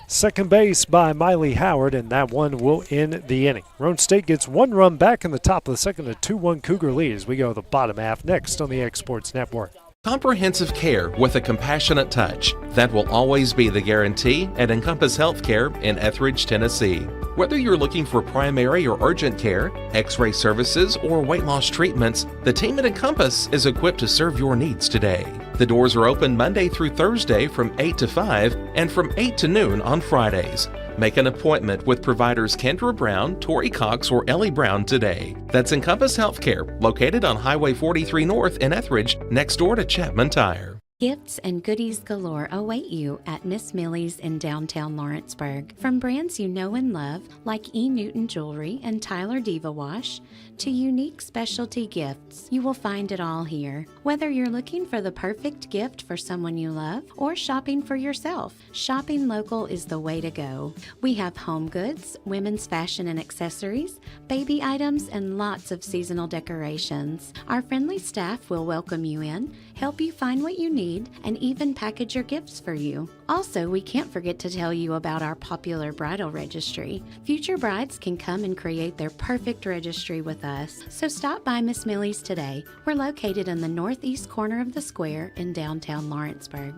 Speaker 17: second base by Miley Howard, and that one will end the inning. Roane State gets 1 run back in the top of the second, a 2-1 Cougar lead as we go to the bottom half next on the X Sports Network.
Speaker 2: Comprehensive care with a compassionate touch. That will always be the guarantee at Encompass Healthcare in Etheridge, Tennessee. Whether you're looking for primary or urgent care, x-ray services, or weight loss treatments, the team at Encompass is equipped to serve your needs today. The doors are open Monday through Thursday from 8 to 5 and from 8 to noon on Fridays. Make an appointment with providers Kendra Brown, Tori Cox, or Ellie Brown today. That's Encompass Healthcare, located on Highway 43 North in Etheridge, next door to Chapman Tire.
Speaker 4: Gifts and goodies galore await you at Miss Millie's in downtown Lawrenceburg. From brands you know and love, like E. Newton Jewelry and Tyler Diva Wash, to unique specialty gifts, you will find it all here. Whether you're looking for the perfect gift for someone you love or shopping for yourself, shopping local is the way to go. We have home goods, women's fashion and accessories, baby items, and lots of seasonal decorations. Our friendly staff will welcome you in, help you find what you need, and even package your gifts for you. Also, we can't forget to tell you about our popular bridal registry. Future brides can come and create their perfect registry with us. So stop by Miss Millie's today. We're located in the northeast corner of the square in downtown Lawrenceburg.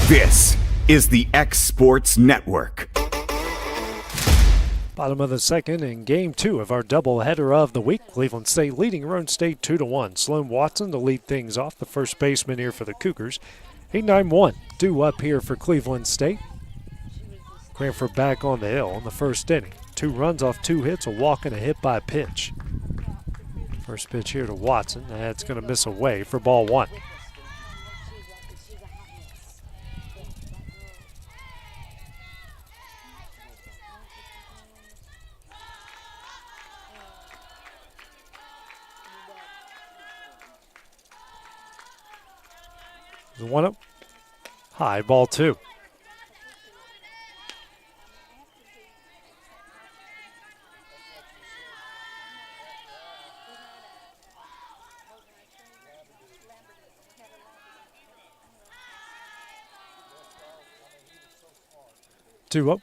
Speaker 1: This is the X Sports Network.
Speaker 17: Bottom of the second in game 2 of our doubleheader of the week. Cleveland State leading Roane State 2-1. Sloan Watson to lead things off, the first baseman here for the Cougars. 8-9-1 due up here for Cleveland State. Cranford back on the hill in the first inning. 2 runs off 2 hits, a walk and a hit by pitch. First pitch here to Watson. That's going to miss away for ball 1. The 1-0. High, ball 2. Two up.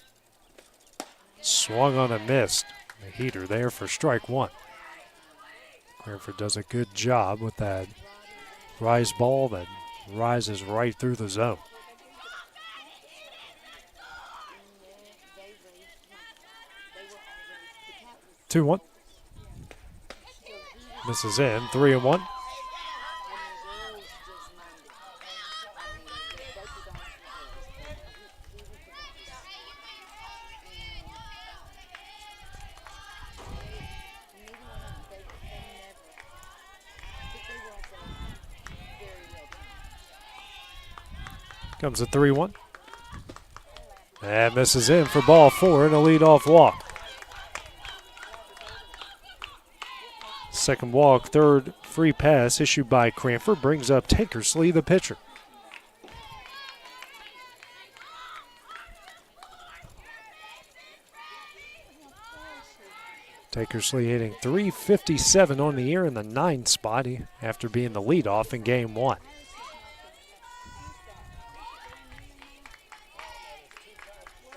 Speaker 17: Swung on and missed. The heater there for strike 1. Cranford does a good job with that rise ball that rises right through the zone. 2-1. Misses in. 3-1. Comes a 3-1. And misses in for ball 4 and a leadoff walk. Second walk, third free pass issued by Cranford brings up Tankersley, the pitcher. Tankersley hitting .357 on the year in the 9th spot after being the leadoff in game 1.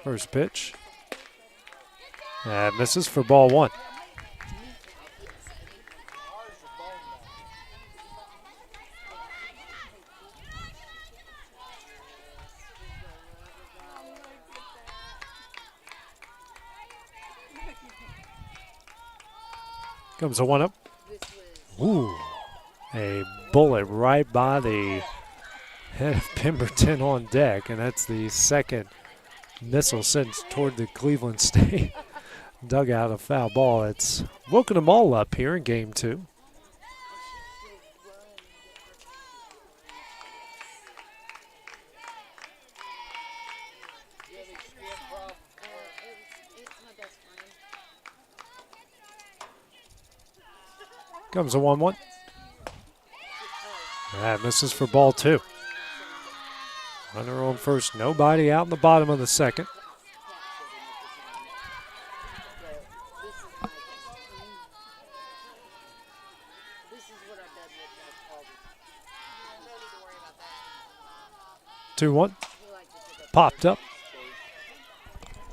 Speaker 17: First pitch. And misses for ball 1. Comes a 1-up. Ooh, a bullet right by the head of Pemberton on deck, and that's the second missile sent toward the Cleveland State dugout, a foul ball. It's woken them all up here in game 2. Comes a 1-1. That misses for ball 2. Runner on first, nobody out in the bottom of the second. Two one. Popped up.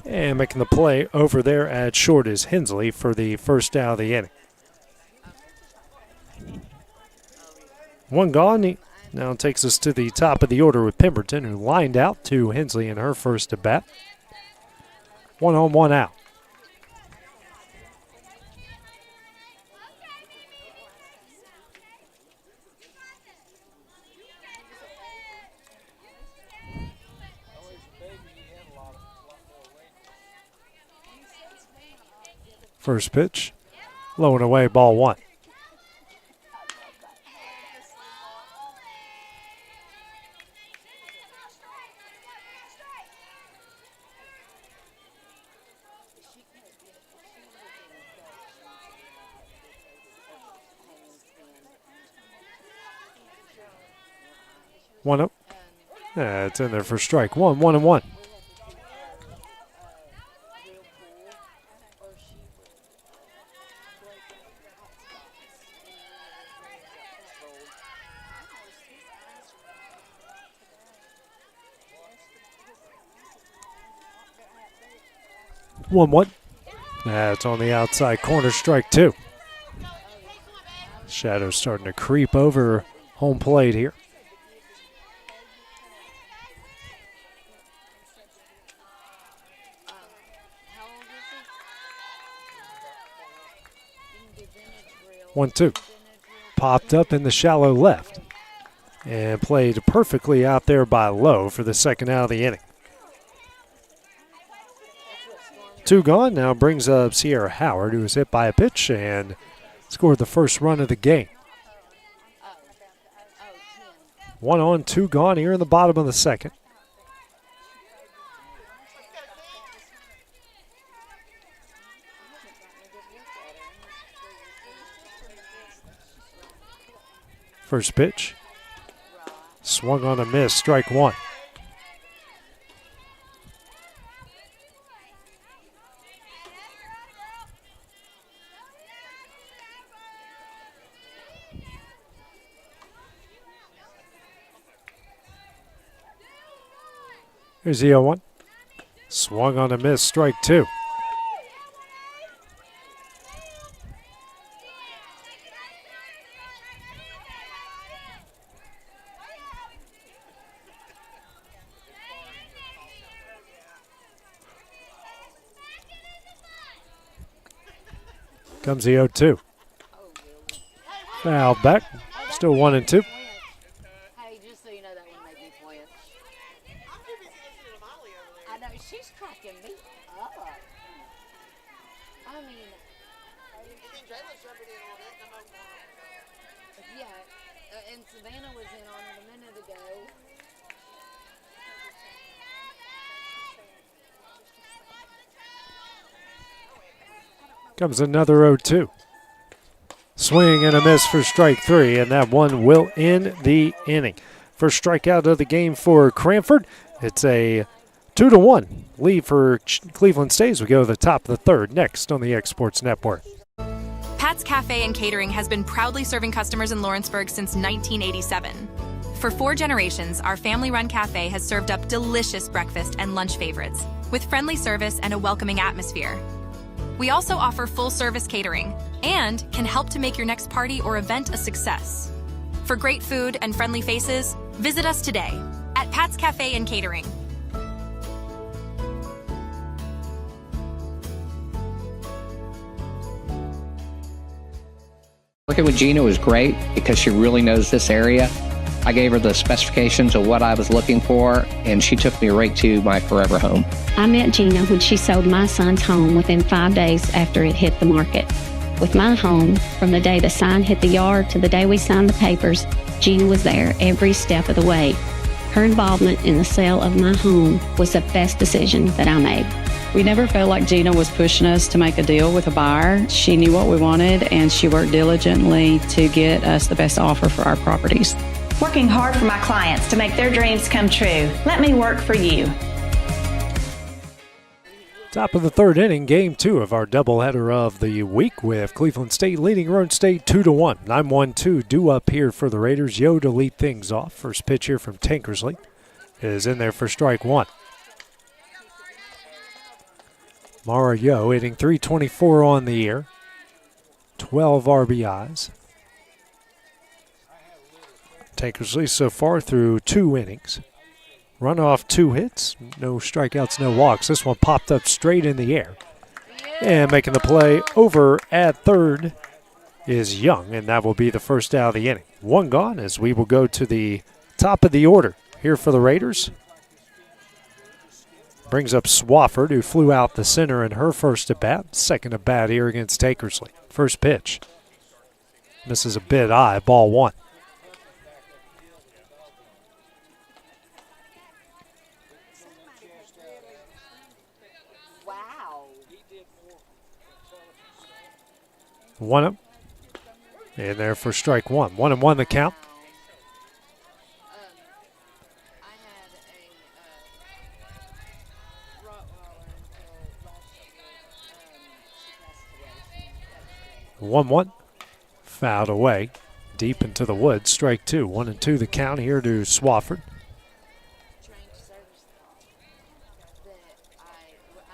Speaker 17: And making the play over there at short is Hensley for the first out of the inning. One gone. He now takes us to the top of the order with Pemberton, who lined out to Hensley in her first at bat. 1 on, 1 out. First pitch, low and away, ball 1. One up. It's in there for strike 1. 1 and 1. One. That's on the outside corner, strike 2. Shadow's starting to creep over home plate here. One, 2. Popped up in the shallow left and played perfectly out there by Lowe for the second out of the inning. 2 gone. Now brings up Sierra Howard, who was hit by a pitch and scored the first run of the game. 1 on, 2 gone here in the bottom of the second. First pitch. Swung on a miss, strike one. Here's the 0-1. Swung on a miss, strike two. Comes the 0-2. Foul back. Still 1-2.
Speaker 19: Hey, just so you know, that one made me flinch. I know, she's cracking me up. I mean, yeah, and Savannah was in on it a minute ago.
Speaker 17: Comes another 0-2. Swing and a miss for strike three, and that one will end the inning. First strikeout of the game for Cranford. It's a 2-1 lead for Cleveland State as we go to the top of the third next on the X Sports Network.
Speaker 7: Pat's Cafe and Catering has been proudly serving customers in Lawrenceburg since 1987. For 4 generations, our family-run cafe has served up delicious breakfast and lunch favorites with friendly service and a welcoming atmosphere. We also offer full-service catering and can help to make your next party or event a success. For great food and friendly faces, visit us today at Pat's Cafe and Catering.
Speaker 22: Working with Gina was great because she really knows this area. I gave her the specifications of what I was looking for, and she took me right to my forever home.
Speaker 4: I met Gina when she sold my son's home within 5 days after it hit the market. With my home, from the day the sign hit the yard to the day we signed the papers, Gina was there every step of the way. Her involvement in the sale of my home was the best decision that I made.
Speaker 23: We never felt like Gina was pushing us to make a deal with a buyer. She knew what we wanted, and she worked diligently to get us the best offer for our properties.
Speaker 24: Working hard for my clients to make their dreams come true. Let me work for you.
Speaker 17: Top of the third inning, game 2 of our doubleheader of the week with Cleveland State leading Roane State 2-1. 9-1-2 due up here for the Raiders. Yo to lead things off. First pitch here from Tankersley is in there for strike one. Mara Yo hitting .324 on the year, 12 RBIs. Tankersley so far through 2 innings. Run off 2 hits, no strikeouts, no walks. This one popped up straight in the air. And making the play over at third is Young, and that will be the first out of the inning. 1 gone as we will go to the top of the order here for the Raiders. Brings up Swafford, who flew out the center in her first at bat. Second at bat here against Tankersley. First pitch. Misses a bit high, ball 1.
Speaker 19: Wow.
Speaker 17: 1-0. In there for strike one. 1-1 the count. One. Fouled away. Deep into the woods. Strike 2. 1-2 the count here to Swafford.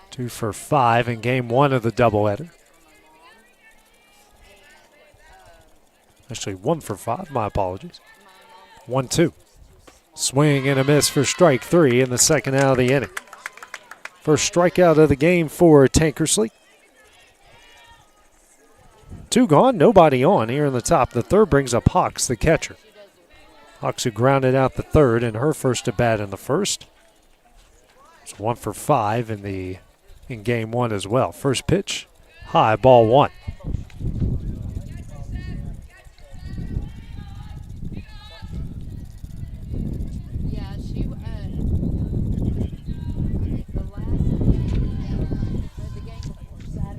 Speaker 17: 2 for 5 in game 1 of the doubleheader. Actually 1 for 5, my apologies. 1-2. Swing and a miss for strike 3 in the second out of the inning. First strikeout of the game for Tankersley. 2 gone, nobody on here in the top. The third brings up Hawks, the catcher. Hawks who grounded out the third in her first at bat in the first. It's 1 for 5 in game 1 as well. First pitch, high, ball 1.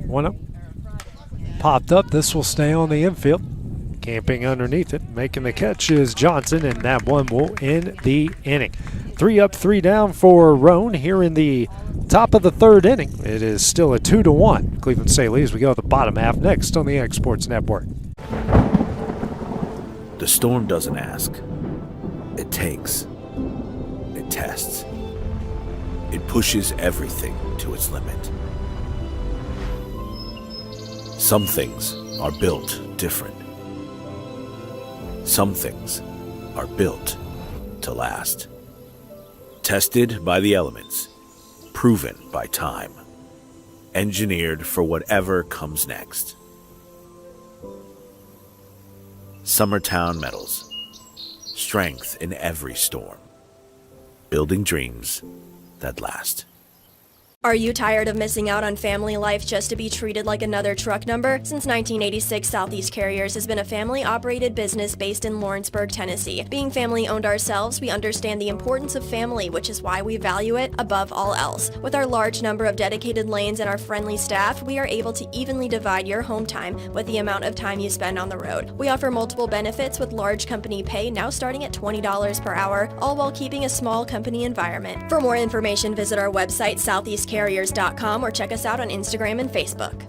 Speaker 17: One up. Popped up. This will stay on the infield. Camping underneath it, making the catch is Johnson, and that one will end the inning. 3 up, 3 down for Roane here in the top of the third inning. It is still a 2-1. Cleveland State leads. We go to the bottom half next on the Exports Network.
Speaker 8: The storm doesn't ask. It takes. It tests. It pushes everything to its limit. Some things are built different. Some things are built to last. Tested by the elements, proven by time, engineered for whatever comes next. Summertown Metals. Strength in every storm. Building dreams that last.
Speaker 3: Are you tired of missing out on family life just to be treated like another truck number? Since 1986, Southeast Carriers has been a family-operated business based in Lawrenceburg, Tennessee. Being family-owned ourselves, we understand the importance of family, which is why we value it above all else. With our large number of dedicated lanes and our friendly staff, we are able to evenly divide your home time with the amount of time you spend on the road. We offer multiple benefits with large company pay now starting at $20 per hour, all while keeping a small company environment. For more information, visit our website, southeastcarriers.com, or check us out on Instagram and Facebook.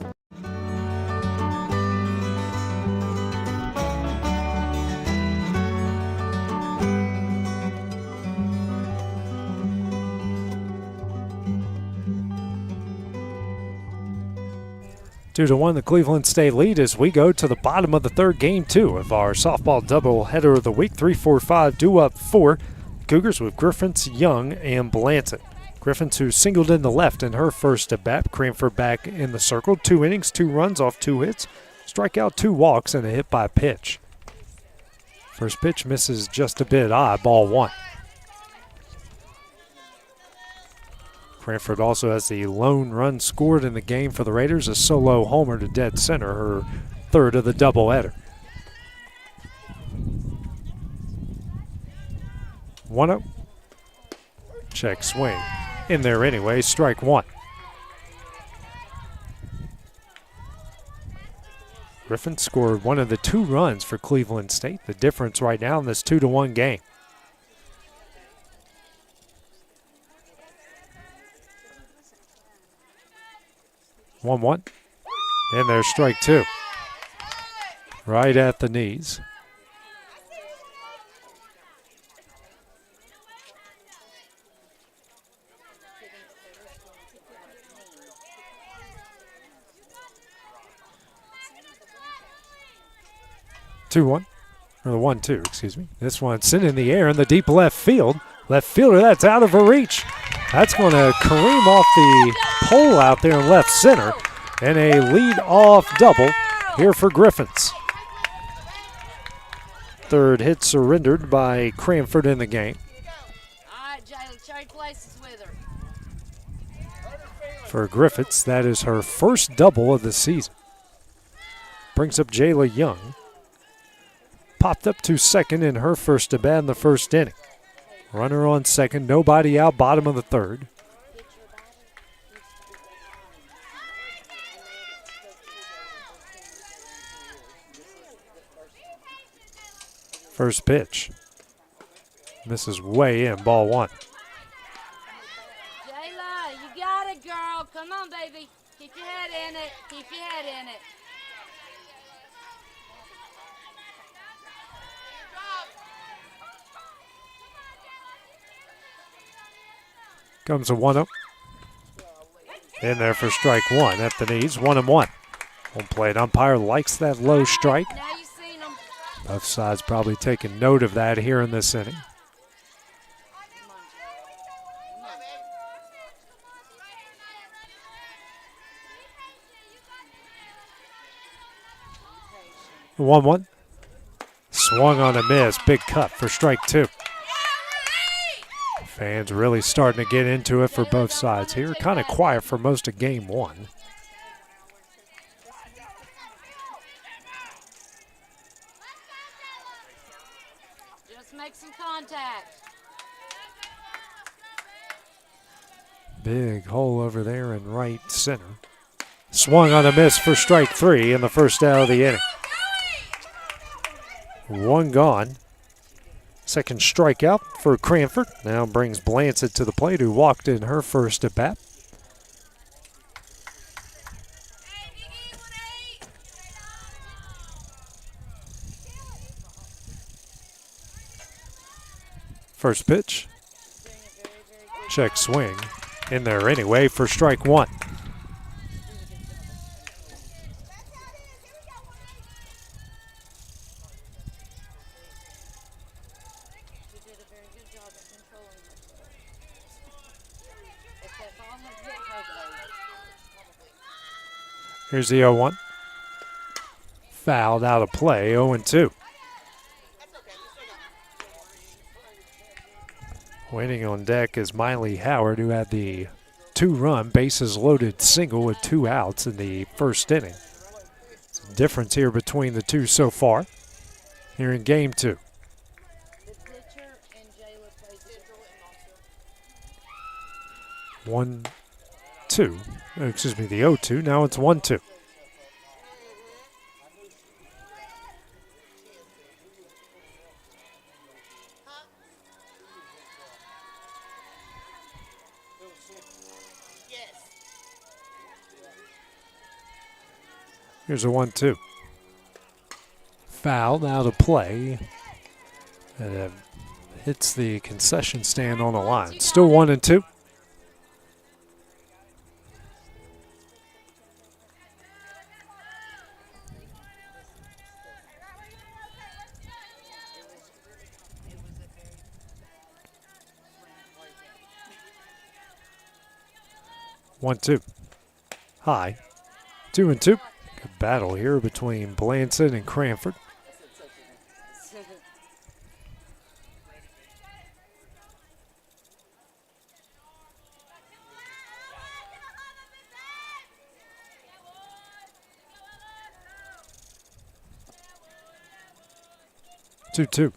Speaker 17: Two to 1, the Cleveland State lead as we go to the bottom of the third, game 2 of our softball doubleheader of the week. 3-4-5 due up 4. Cougars with Griffins, Young, and Blanton. Griffins, who singled in the left in her first at bat. Cranford back in the circle. 2 innings, 2 runs off 2 hits. Strikeout, 2 walks, and a hit by pitch. First pitch misses just a bit high, ball 1. Cranford also has the lone run scored in the game for the Raiders, a solo homer to dead center, her third of the doubleheader. 1-0. Check swing. In there anyway, strike 1. Griffin scored one of the 2 runs for Cleveland State. The difference right now in this 2-1 game. One. And there's strike 2. Right at the knees. Or the 1-2, excuse me. This one's sent in the air in the deep left field. Left fielder, that's out of her reach. That's going to careen off the pole out there in left center. And a lead-off double here for Griffins. Third hit surrendered by Cranford in the game.
Speaker 19: All right, Jayla, trade places with her.
Speaker 17: For Griffiths, that is her first double of the season. Brings up Jayla Young. Popped up to second in her first at bat in the first inning. Runner on second, nobody out, bottom of the third. First pitch. Misses way in, ball 1.
Speaker 19: Jayla, you got it, girl. Come on, baby. Keep your head in it. Keep your head in it.
Speaker 17: Comes a 1-0. In there for strike 1 at the knees, 1-1. Home plate umpire likes that low strike. Both sides probably taking note of that here in this inning. The 1-1. Swung on a miss, big cut for strike 2. Fans really starting to get into it for both sides here. Kind of quiet for most of game 1.
Speaker 19: Just make some contact.
Speaker 17: Big hole over there in right center. Swung on a miss for strike 3 in the first out of the inning. One gone. Second strikeout for Cranford. Now brings Blancett to the plate, who walked in her first at bat. First pitch. Check swing. In there anyway for strike one. Here's the 0-1. Fouled out of play, 0-2. Waiting on deck is Miley Howard, who had the 2-run bases loaded single with 2 outs in the first inning. Some difference here between the two so far here in game 2. One, two. Excuse me, the 0-2. Now it's 1-2. Here's a 1-2. Fouled out of play. And it hits the concession stand on the line. Still 1-2. One, two. High. 2-2. Good battle here between Blancett and Cranford. Two.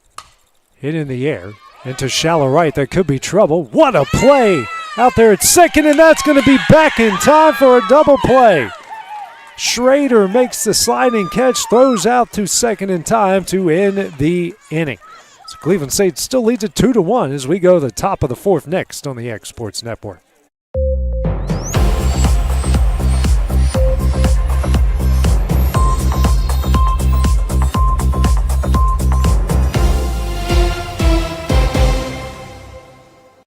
Speaker 17: Hit in the air. Into shallow right. That could be trouble. What a play! Out there at second, and that's going to be back in time for a double play. Schrader makes the sliding catch, throws out to second in time to end the inning. So Cleveland State still leads it 2-1 as we go to the top of the fourth next on the X Sports Network.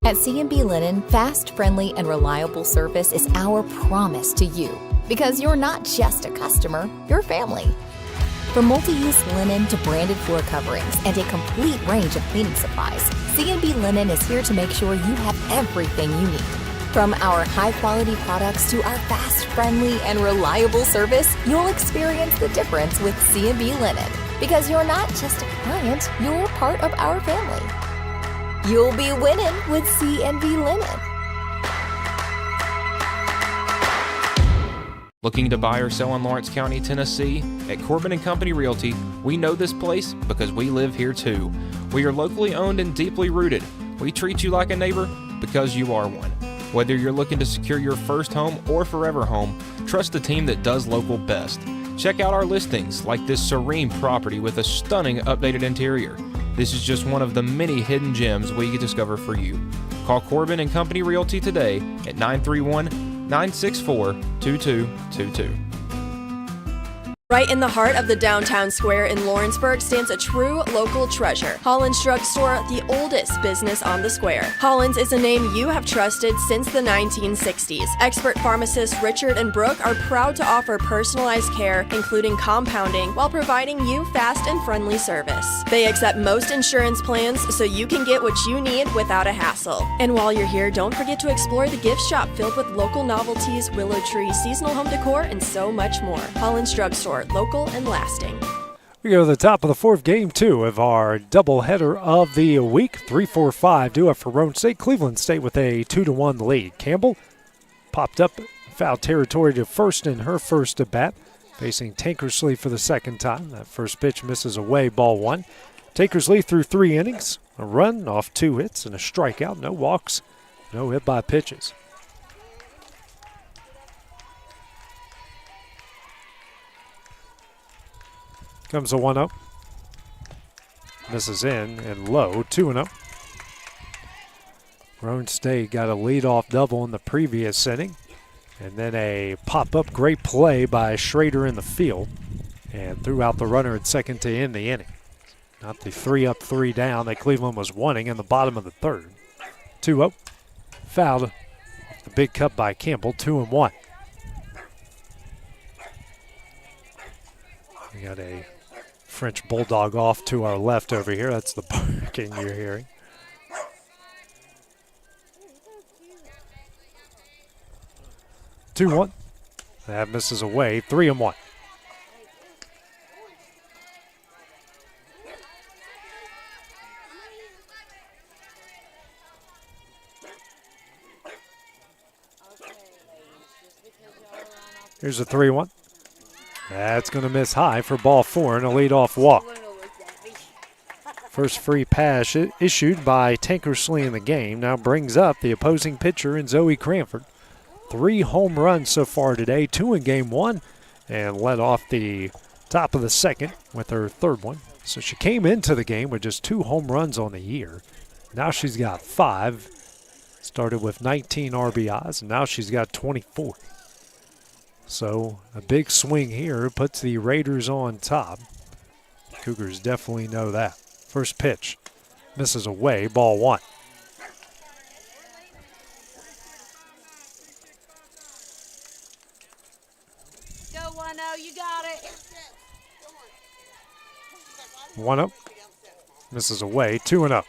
Speaker 10: At C&B Linen, fast, friendly, and reliable service is our promise to you. Because you're not just a customer, you're family. From multi-use linen to branded floor coverings and a complete range of cleaning supplies, C&B Linen is here to make sure you have everything you need. From our high-quality products to our fast, friendly, and reliable service, you'll experience the difference with C&B Linen. Because you're not just a client, you're part of our family. You'll be winning with C&B Linen.
Speaker 2: Looking to buy or sell in Lawrence County, Tennessee? At Corbin & Company Realty, we know this place because we live here too. We are locally owned and deeply rooted. We treat you like a neighbor because you are one. Whether you're looking to secure your first home or forever home, trust the team that does local best. Check out our listings like this serene property with a stunning updated interior. This is just one of the many hidden gems we can discover for you. Call Corbin & Company Realty today at 931-964-2222.
Speaker 3: Right in the heart of the downtown square in Lawrenceburg stands a true local treasure, Holland's Drug Store, the oldest business on the square. Holland's is a name you have trusted since the 1960s. Expert pharmacists Richard and Brooke are proud to offer personalized care, including compounding, while providing you fast and friendly service. They accept most insurance plans, so you can get what you need without a hassle. And while you're here, don't forget to explore the gift shop filled with local novelties, willow tree, seasonal home decor, and so much more. Holland's Drug Store. Local and lasting.
Speaker 17: We go to the top of the fourth, game 2 of our doubleheader of the week. 3-4-5 due up for Roane State. Cleveland State with a 2-1 lead. Campbell popped up foul territory to first in her first at bat, facing Tankersley for the second time. That first pitch misses away, ball 1. Tankersley threw 3 innings, a run off 2 hits and a strikeout, no walks, no hit by pitches. Comes a 1-0. Misses in and low, 2-0. Roane State got a leadoff double in the previous inning. And then a pop-up great play by Schrader in the field. And threw out the runner at second to end the inning. Not the 3-up, 3-down that Cleveland was wanting in the bottom of the third. 2-0. Fouled. The big cut by Campbell, 2-1. We got a French Bulldog off to our left over here. That's the barking you're hearing. Two one. That misses away. 3-1. Here's a 3-1. That's going to miss high for ball 4 and a leadoff walk. First free pass issued by Tankersley in the game now brings up the opposing pitcher in Zoe Cranford. 3 home runs so far today, 2 in game 1, and led off the top of the second with her third one. So she came into the game with just 2 home runs on the year. Now she's got 5. Started with 19 RBIs, and now she's got 24. So a big swing here puts the Raiders on top. Cougars definitely know that. First pitch misses away, ball 1.
Speaker 19: Go 1-0, you got it.
Speaker 17: 1-0. Misses away, 2-0.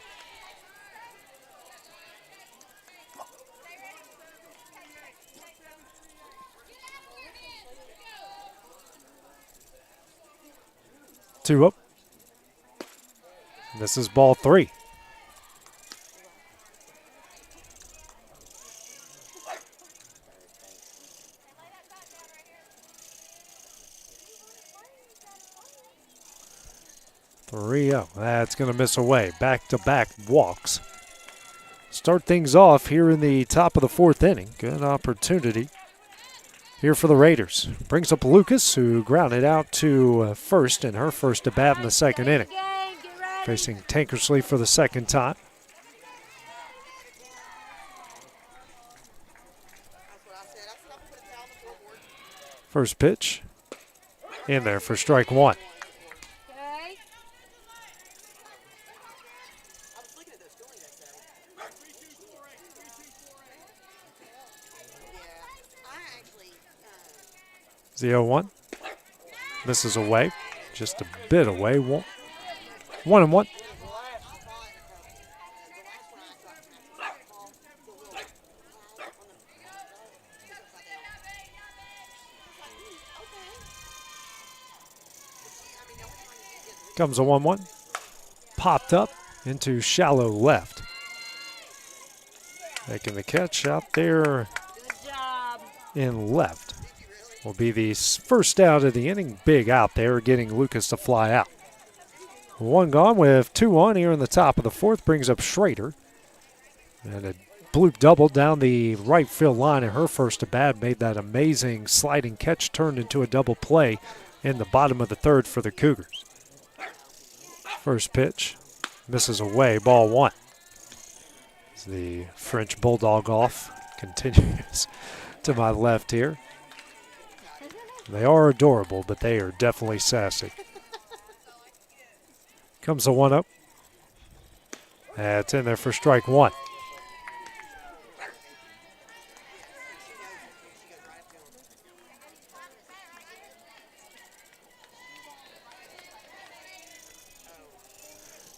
Speaker 17: Two up. This is ball 3. That's going to miss away. Back-to-back walks. Start things off here in the top of the 4th inning. Good opportunity here for the Raiders. Brings up Lucas, who grounded out to first in her first at bat in the 2nd inning. Facing Tankersley for the 2nd time. First pitch in there for strike 1. The 0-1. Misses away. Just a bit away. 1-1. Comes a 1-1. Popped up into shallow left. Making the catch out there in left. Will be the first out of the inning. Big out there, getting Lucas to fly out. 1 gone with 2 on here in the top of the 4th. Brings up Schrader. And a bloop double down the right field line in her first at bat. Made that amazing sliding catch, turned into a double play in the bottom of the 3rd for the Cougars. First pitch misses away, ball 1. As the French Bulldog off continues to my left here. They are adorable, but they are definitely sassy. Comes a 1-0. That's in there for strike 1.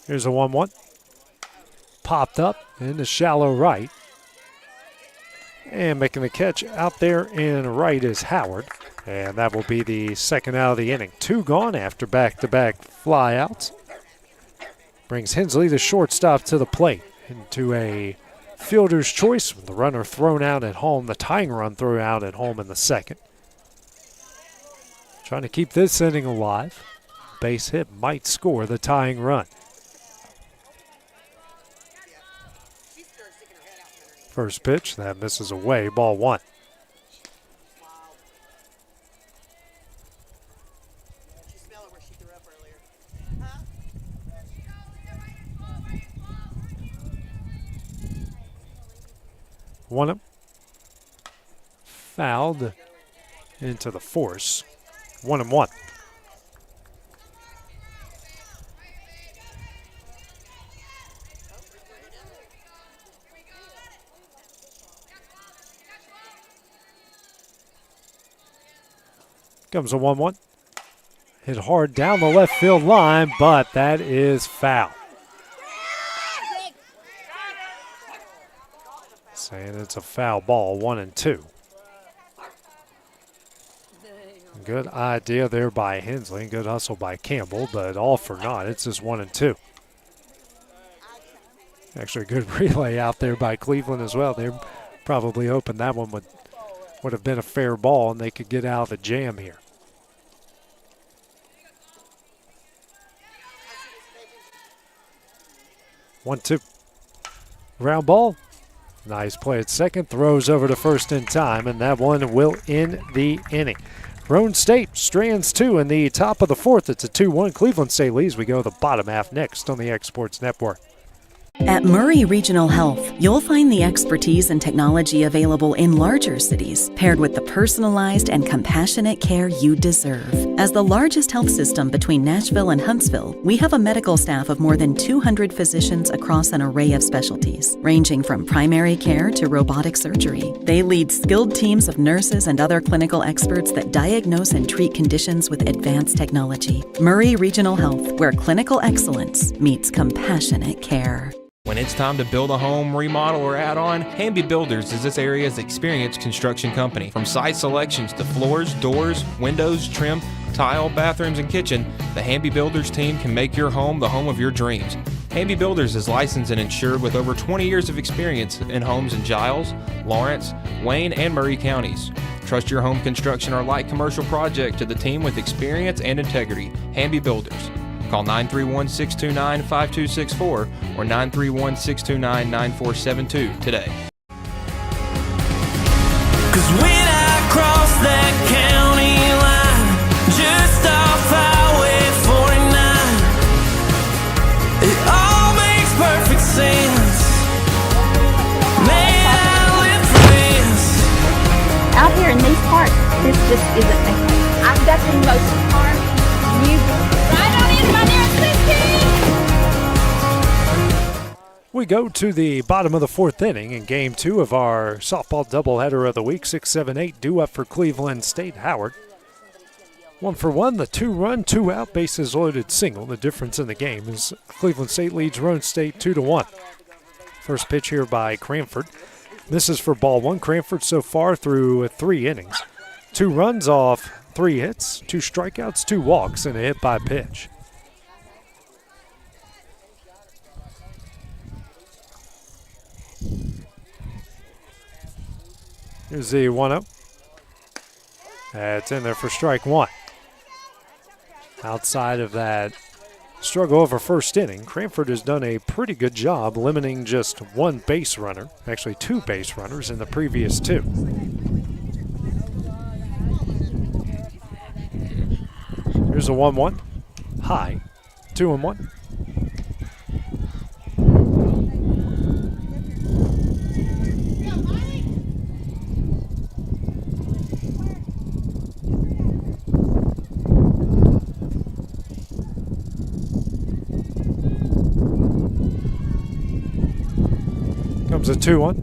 Speaker 17: Here's a 1-1. Popped up into shallow right. And making the catch out there in right is Howard. And that will be the 2nd out of the inning. 2 gone after back-to-back flyouts. Brings Hensley, the shortstop, to the plate. Into a fielder's choice with the runner thrown out at home. The tying run thrown out at home in the 2nd. Trying to keep this inning alive. Base hit might score the tying run. First pitch, that misses away, ball 1. One up. Fouled into the force. 1-1. Comes a 1-1. Hit hard down the left field line, but that is foul. Saying it's a foul ball, 1-2. Good idea there by Hensley. Good hustle by Campbell, but all for naught. It's just 1-2. Actually, a good relay out there by Cleveland as well. They're probably hoping that one would have been a fair ball and they could get out of the jam here. One-two. Ground ball. Nice play at second. Throws over to first in time, and that one will end the inning. Roane State strands 2 in the top of the fourth. It's a 2-1. Cleveland State leads. We go to the bottom half next on the X Sports Network.
Speaker 9: At Murray Regional Health, you'll find the expertise and technology available in larger cities, paired with the personalized and compassionate care you deserve. As the largest health system between Nashville and Huntsville, we have a medical staff of more than 200 physicians across an array of specialties, ranging from primary care to robotic surgery. They lead skilled teams of nurses and other clinical experts that diagnose and treat conditions with advanced technology. Murray Regional Health, where clinical excellence meets compassionate care.
Speaker 2: When it's time to build a home, remodel, or add on, Hamby Builders is this area's experienced construction company. From site selections to floors, doors, windows, trim, tile, bathrooms, and kitchen, the Hamby Builders team can make your home the home of your dreams. Hamby Builders is licensed and insured with over 20 years of experience in homes in Giles, Lawrence, Wayne, and Murray counties. Trust your home construction or light commercial project to the team with experience and integrity. Hamby Builders. Call 931-629-5264 or 931-629-9472 today.
Speaker 11: 'Cause when I cross that county line, just off Highway 49, it all makes perfect sense. Man, I live for this.
Speaker 12: Out here in these parts, this just isn't me. I've got the most part.
Speaker 17: We go to the bottom of the fourth inning in Game 2 of our softball doubleheader of the week. 6-7-8 due up for Cleveland State Howard. 1-for-1, the 2-run, 2-out, bases loaded single. The difference in the game is Cleveland State leads Roane State 2-1. First pitch here by Cranford. This is for ball 1. Cranford so far through 3 innings. 2 runs off 3 hits, 2 strikeouts, 2 walks, and a hit by pitch. Here's the 1-0. It's in there for strike 1. Outside of that struggle over first inning, Cranford has done a pretty good job limiting just 1 base runner, actually 2 base runners in the previous 2. Here's a 1-1. High. 2-1. Comes a 2-1.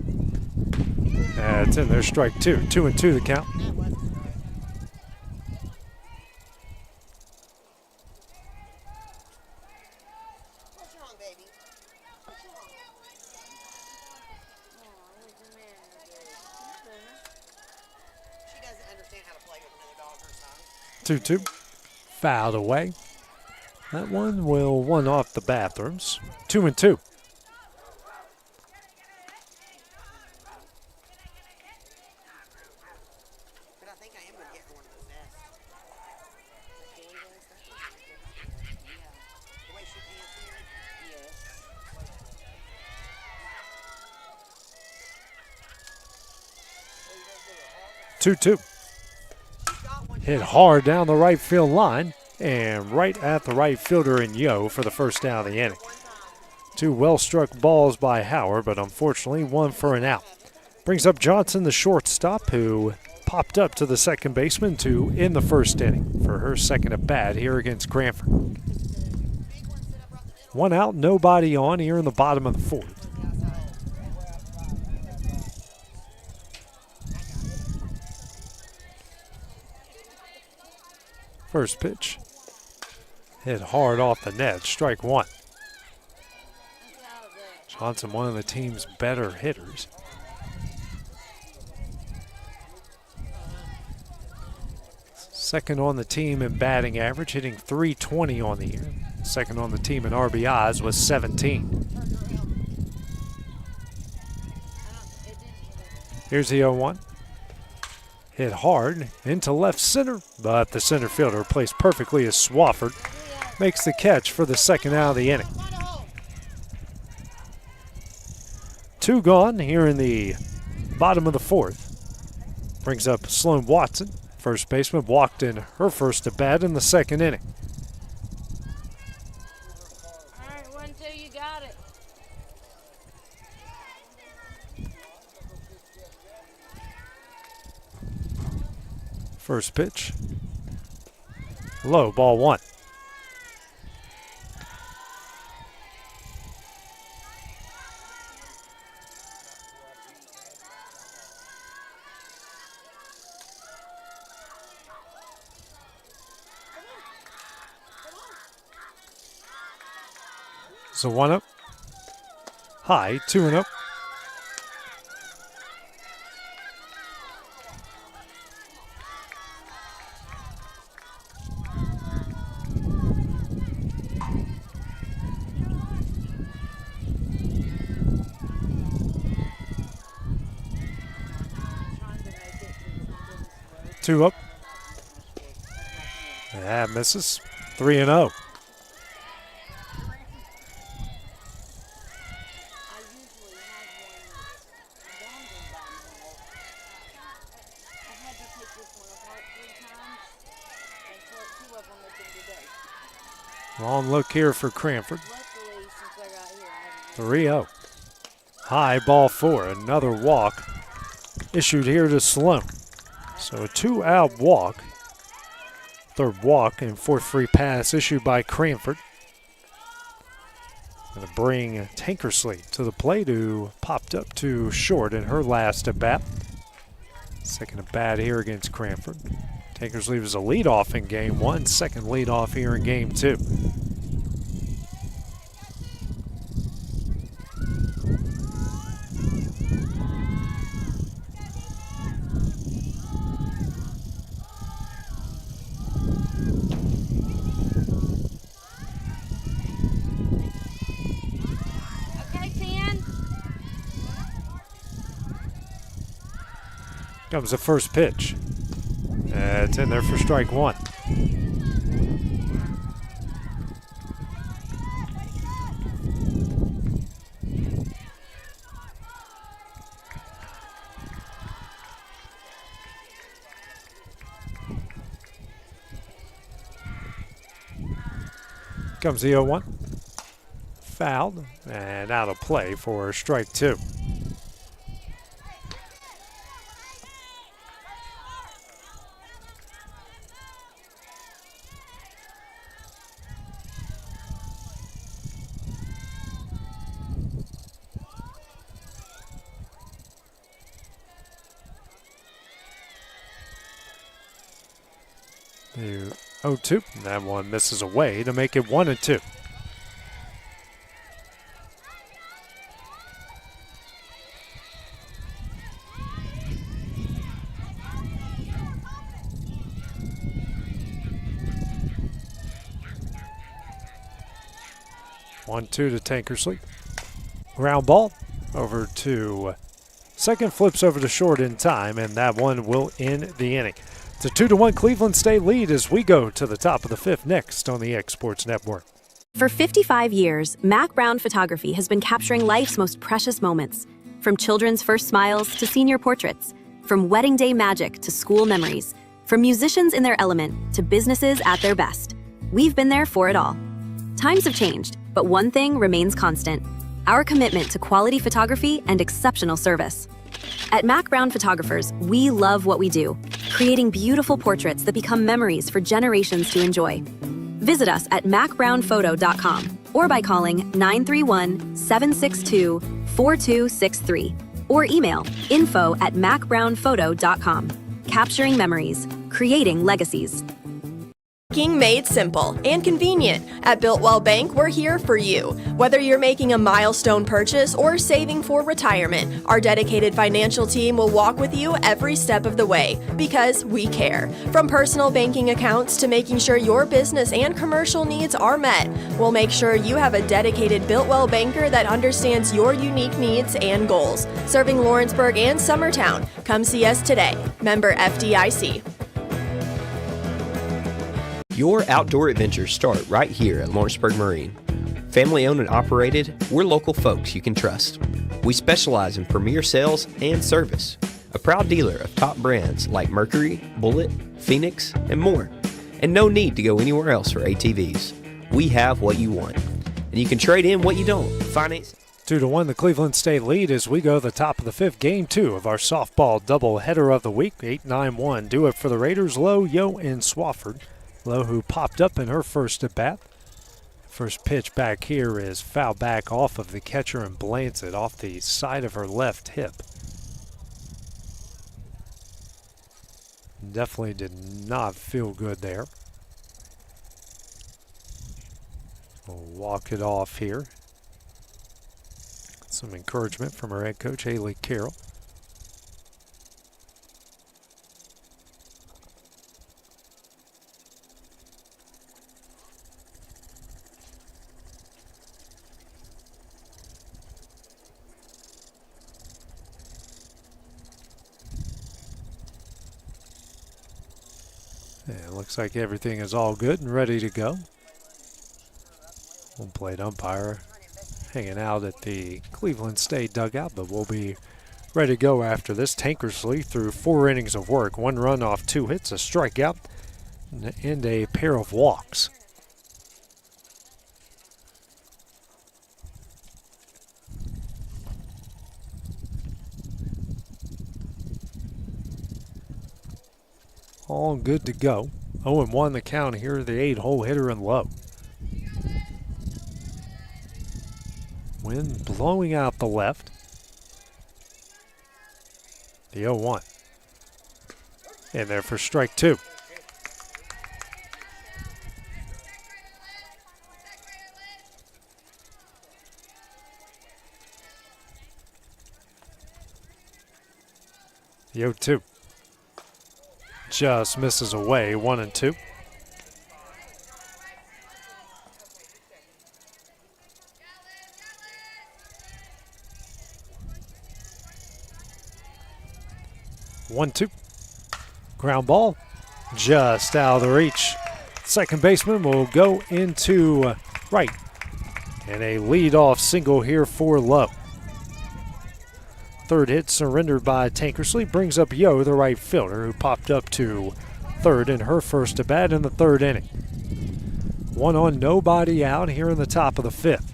Speaker 17: It's in there, strike 2. 2-2 the count.
Speaker 19: She doesn't understand how to play with another dog her size.
Speaker 17: 2-2. Fouled away. That one will one off the bathrooms. 2-2.
Speaker 19: But I think I am going to get her one of those vests. Yeah. The way she pants here? Yes.
Speaker 17: 2-2. Hit hard down the right field line and right at the right fielder in Yo for the first down of the inning. 2 well-struck balls by Howard, but unfortunately 1 for an out. Brings up Johnson, the shortstop, who popped up to the second baseman to end the first inning for her second at bat here against Cranford. 1 out, nobody on here in the bottom of the fourth. First pitch. Hit hard off the net, strike one. Johnson, one of the team's better hitters. Second on the team in batting average, hitting .320 on the year. Second on the team in RBIs was 17. Here's the 0-1. Hit hard into left center, but the center fielder placed perfectly as Swafford makes the catch for the second out of the inning. 2 gone here in the bottom of the fourth. Brings up Sloan Watson. First baseman walked in her first at bat in the second inning.
Speaker 19: All right, 1-2, you got it.
Speaker 17: First pitch. Low, ball one. So 1-up. High, 2-0. Two up. That misses. 3-0. Long look here for Cranford. 3-0. High, ball four. Another walk issued here to Sloan. So a 2-out walk. Third walk and fourth free pass issued by Cranford. Going to bring Tankersley to the plate, who popped up to short in her last at bat. Second at bat here against Cranford. Tankersley was a leadoff in game one, second leadoff here in game two.
Speaker 19: Okay, 10.
Speaker 17: Comes the first pitch. It's in there for strike one. Comes the 0-1. Fouled and out of play for strike two. The 0-2. That one misses away to make it 1-2. One-two to Tankersley. Ground ball over to second, flips over to short in time, and that one will end the inning. It's a 2-1 Cleveland State lead as we go to the top of the fifth next on the X Sports Network.
Speaker 13: For 55 years, Mac Brown Photography has been capturing life's most precious moments. From children's first smiles to senior portraits, from wedding day magic to school memories, from musicians in their element to businesses at their best. We've been there for it all. Times have changed, but one thing remains constant: our commitment to quality photography and exceptional service. At Mac Brown Photographers, we love what we do, creating beautiful portraits that become memories for generations to enjoy. Visit us at macbrownphoto.com or by calling 931-762-4263 or email info@macbrownphoto.com. Capturing memories, creating legacies.
Speaker 3: Banking made simple and convenient. At Builtwell Bank, we're here for you. Whether you're making a milestone purchase or saving for retirement, our dedicated financial team will walk with you every step of the way because we care. From personal banking accounts to making sure your business and commercial needs are met, we'll make sure you have a dedicated Builtwell banker that understands your unique needs and goals. Serving Lawrenceburg and Summertown. Come see us today. Member FDIC.
Speaker 6: Your outdoor adventures start right here at Lawrenceburg Marine. Family owned and operated, we're local folks you can trust. We specialize in premier sales and service. A proud dealer of top brands like Mercury, Bullet, Phoenix, and more. And no need to go anywhere else for ATVs. We have what you want. And you can trade in what you don't. Finance.
Speaker 17: 2-1 the Cleveland State lead as we go to the top of the fifth. Game 2 of our softball doubleheader of the week. 8-9-1. Do it for the Raiders. Lowe, Yo, and Swafford. Lowe, who popped up in her first at bat. First pitch back here is foul back off of the catcher and blants it off the side of her left hip. Definitely did not feel good there. We'll walk it off here. Some encouragement from her head coach, Haley Carroll. Yeah, looks like everything is all good and ready to go. Home plate umpire hanging out at the Cleveland State dugout, but we'll be ready to go after this. Tankersley through 4 innings of work, 1 run off 2 hits, a strikeout, and a pair of walks. All good to go. 0-1 the count here, the 8-hole hitter and Low. Wind blowing out the left. The 0-1. And there for strike 2. The 0-2. Just misses away, 1-2. Ground ball, just out of the reach. Second baseman will go into right. And a leadoff single here for Lowe. Third hit surrendered by Tankersley brings up Yo, the right fielder, who popped up to third in her first at bat in the 3rd inning. 1 on, nobody out here in the top of the 5th.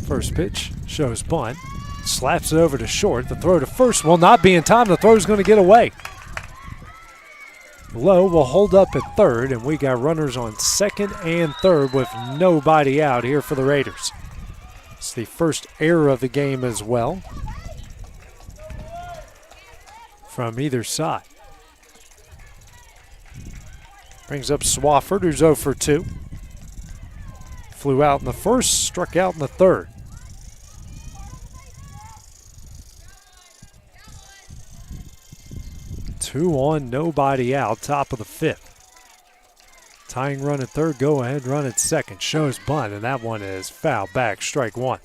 Speaker 17: First pitch shows bunt, slaps it over to short. The throw to first will not be in time. The throw is going to get away. Lowe will hold up at third, and we got runners on second and third with nobody out here for the Raiders. It's the first error of the game as well from either side. Brings up Swafford, who's 0 for 2. Flew out in the first, struck out in the third. Two on, nobody out, top of the 5th. Tying run at third, go ahead run at second. Shows bunt, and that one is foul back, strike 1.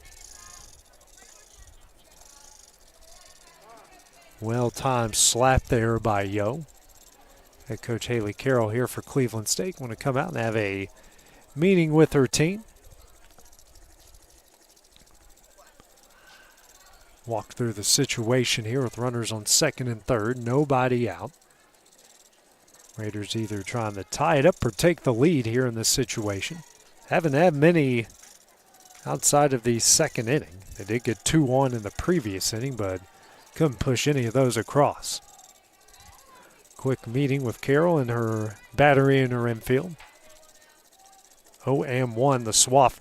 Speaker 17: Well-timed slap there by Yo. Head coach Haley Carroll here for Cleveland State. Want to come out and have a meeting with her team. Walk through the situation here with runners on second and third, nobody out. Raiders either trying to tie it up or take the lead here in this situation. Haven't had many outside of the second inning. They did get 2 on in the previous inning, but couldn't push any of those across. Quick meeting with Carroll and her battery in her infield. 0-1 the Swaffer.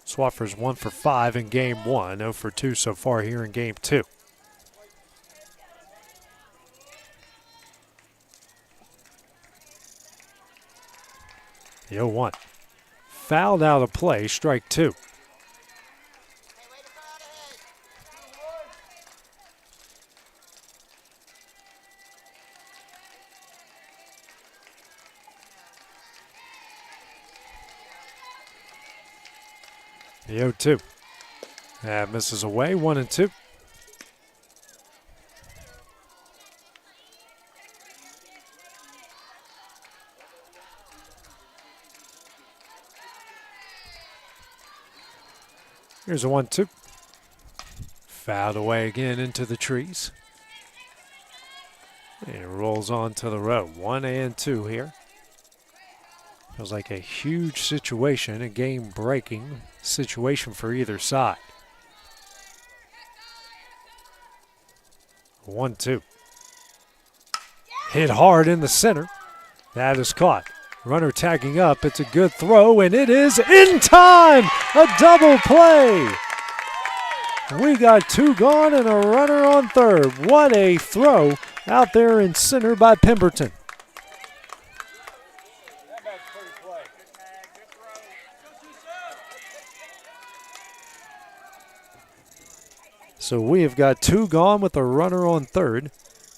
Speaker 17: Swaffer's 1 for 5 in game 1, 0 for 2 so far here in game 2. The 0-1. Fouled out of play, strike 2. The 0-2. That misses away, 1-2. Here's a 1-2. Fouled away again into the trees. And it rolls on to the road. 1-2 here. Feels like a huge situation, a game-breaking situation for either side. 1-2. Hit hard in the center. That is caught. Runner tagging up. It's a good throw, and it is in time! A double play! We got 2 gone and a runner on third. What a throw out there in center by Pemberton. So we have got 2 gone with a runner on third,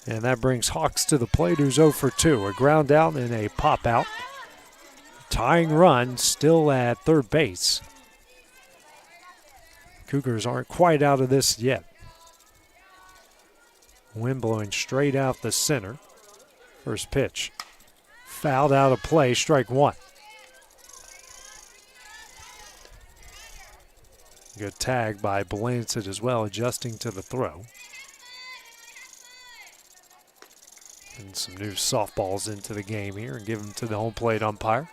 Speaker 17: and that brings Hawks to the plate, who's 0 for 2. A ground out and a pop out. Tying run still at third base. Cougars aren't quite out of this yet. Wind blowing straight out the center. First pitch. Fouled out of play, strike 1. Good tag by Belancet as well, adjusting to the throw. And some new softballs into the game here and give them to the home plate umpire.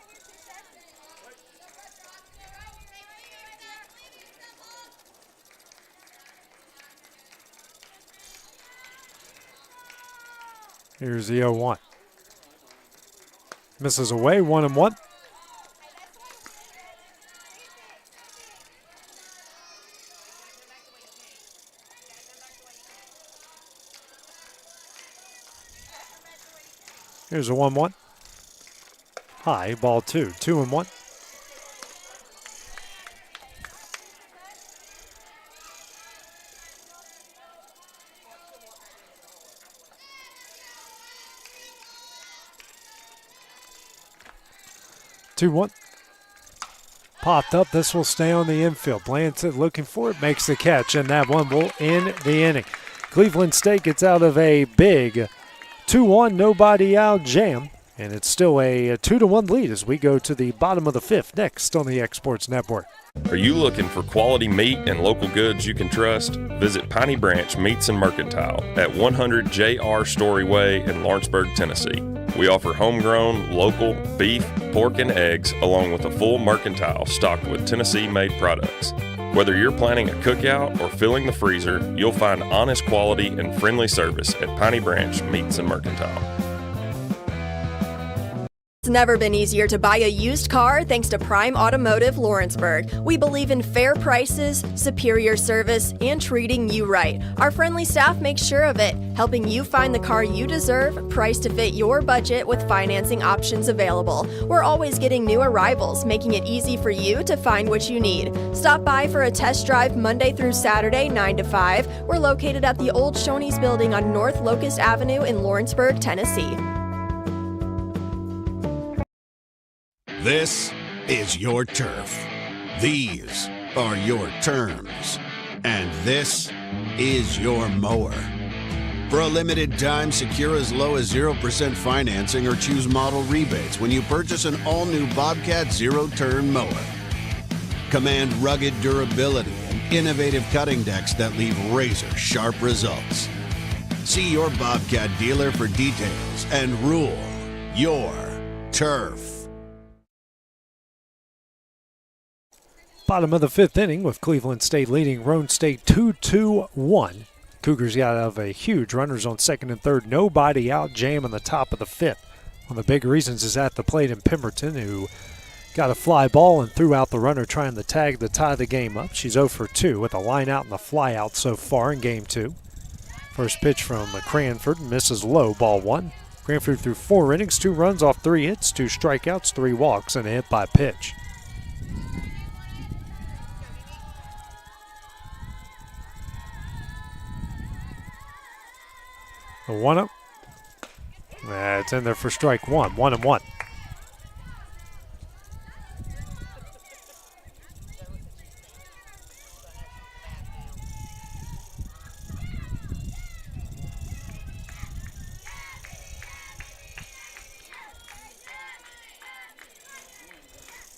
Speaker 17: Here's the 0-1. Misses away, 1-1. Here's a 1-1. High, ball 2, 2-1. Popped up. This will stay on the infield. Blanchett looking for it, makes the catch, and that one will end the inning. Cleveland State gets out of a big 2-1, nobody out jam, and it's still a 2-1 lead as we go to the bottom of the 5th next on the Exports Network.
Speaker 5: Are you looking for quality meat and local goods you can trust? Visit Piney Branch Meats and Mercantile at 100 J.R. Story Way in Lawrenceburg, Tennessee. We offer homegrown, local beef, pork, and eggs, along with a full mercantile stocked with Tennessee-made products. Whether you're planning a cookout or filling the freezer, you'll find honest quality and friendly service at Piney Branch Meats and Mercantile.
Speaker 3: It's never been easier to buy a used car thanks to Prime Automotive Lawrenceburg. We believe in fair prices, superior service, and treating you right. Our friendly staff makes sure of it, helping you find the car you deserve, priced to fit your budget with financing options available. We're always getting new arrivals, making it easy for you to find what you need. Stop by for a test drive Monday through Saturday, 9 to 5. We're located at the old Shoney's building on North Locust Avenue in Lawrenceburg, Tennessee.
Speaker 14: This is your turf. These are your terms. And this is your mower. For a limited time, secure as low as 0% financing or choose model rebates when you purchase an all-new Bobcat zero-turn mower. Command rugged durability and innovative cutting decks that leave razor-sharp results. See your Bobcat dealer for details and rule your turf.
Speaker 17: Bottom of the 5th inning with Cleveland State leading Roane State 2-1. Cougars got out of a huge runners on second and third. Nobody out, jam in the top of the 5th. One of the big reasons is at the plate in Pemberton, who got a fly ball and threw out the runner trying to tag to tie the game up. She's 0 for 2 with a line out and a fly out so far in game 2. First pitch from Cranford, misses low, ball 1. Cranford threw 4 innings, 2 runs off 3 hits, 2 strikeouts, 3 walks, and a hit by pitch. The 1-up. It's in there for strike 1, 1-1.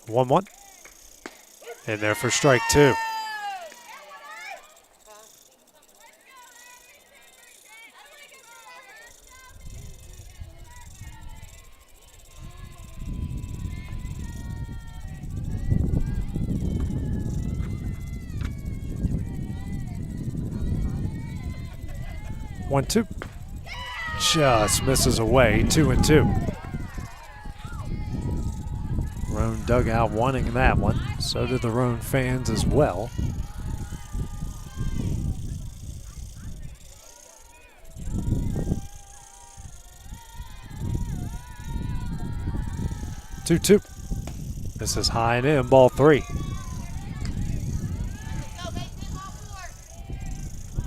Speaker 17: One. In there for strike 2. One, 2. Just misses away, 2-2. Roane dugout wanting that one. So did the Roane fans as well. Two. This is high and in, ball 3.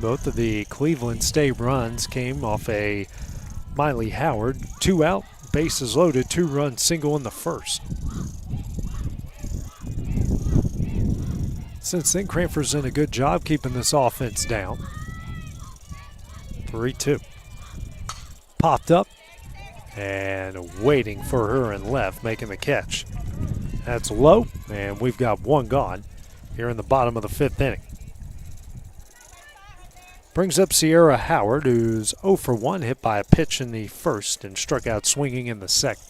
Speaker 17: Both of the Cleveland State runs came off a Miley Howard 2 out, bases loaded, 2-run single in the first. Since then, Cranford's done a good job keeping this offense down. 3-2. Popped up and waiting for her in left, making the catch. That's low, and we've got 1 gone here in the bottom of the 5th inning. Brings up Sierra Howard, who's 0 for 1, hit by a pitch in the first and struck out swinging in the second.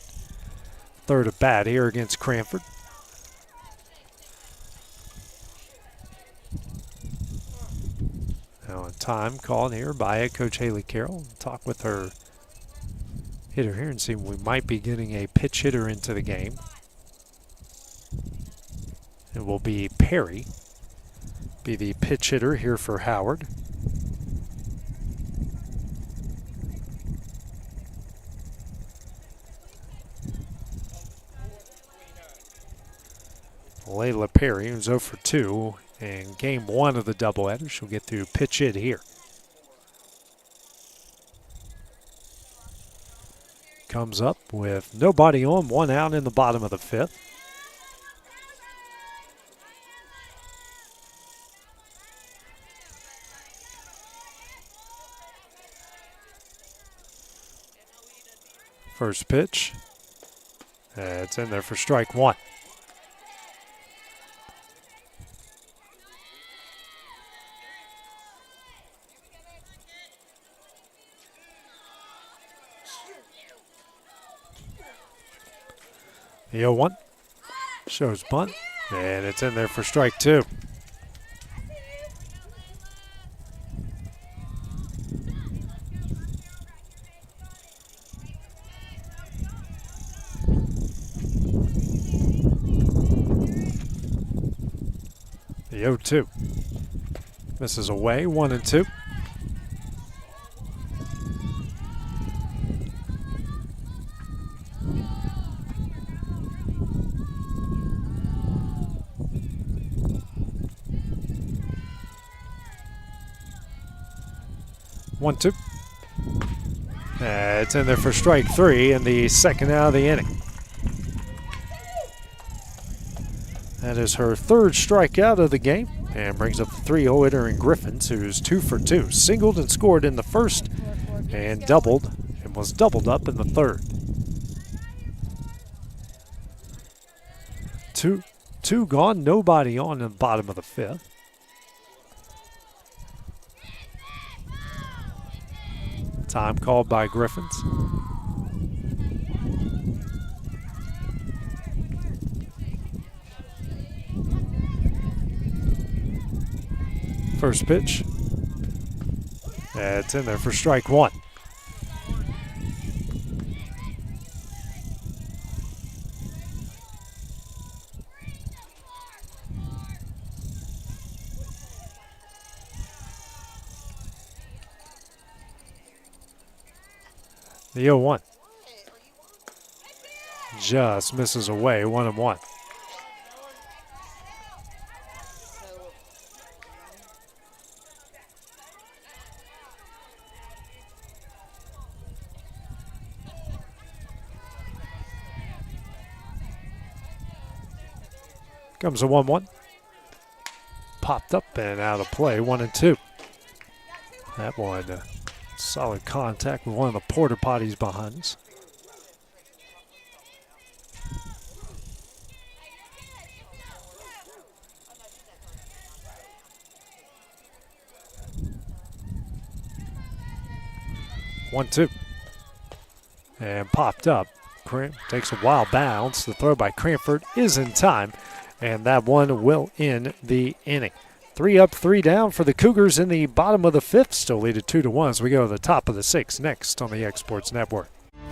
Speaker 17: Third at bat here against Cranford. Now a time called here by Coach Haley Carroll. Talk with her hitter here and see if we might be getting a pitch hitter into the game. It will be Perry, be the pitch hitter here for Howard. Layla Perry, who's 0 for 2 in game 1 of the doubleheader. She'll get to pitch it here. Comes up with nobody on, 1 out in the bottom of the 5th. First pitch. It's in there for strike 1. The 0-1 shows bunt, and it's in there for strike 2. The 0-2 misses away, 1-2. One, 2. It's in there for strike 3 in the second out of the inning. That is her 3rd strikeout of the game and brings up the 3-0 hitter in Griffins, who's 2 for 2. Singled and scored in the first and doubled and was doubled up in the 3rd. Two gone, nobody on in the bottom of the 5th. Time called by Griffins. First pitch. It's in there for strike one. The 0-1. Just misses away, 1-1. Comes a 1-1. Popped up and out of play, 1-2. That one, solid contact with one of the porta potties behind us. One, two. And popped up. Takes a wild bounce. The throw by Cranford is in time. And that one will end the inning. 3 up, 3 down for the Cougars in the bottom of the fifth. Still lead at 2-1 as we go to the top of the sixth next on the Exports Network.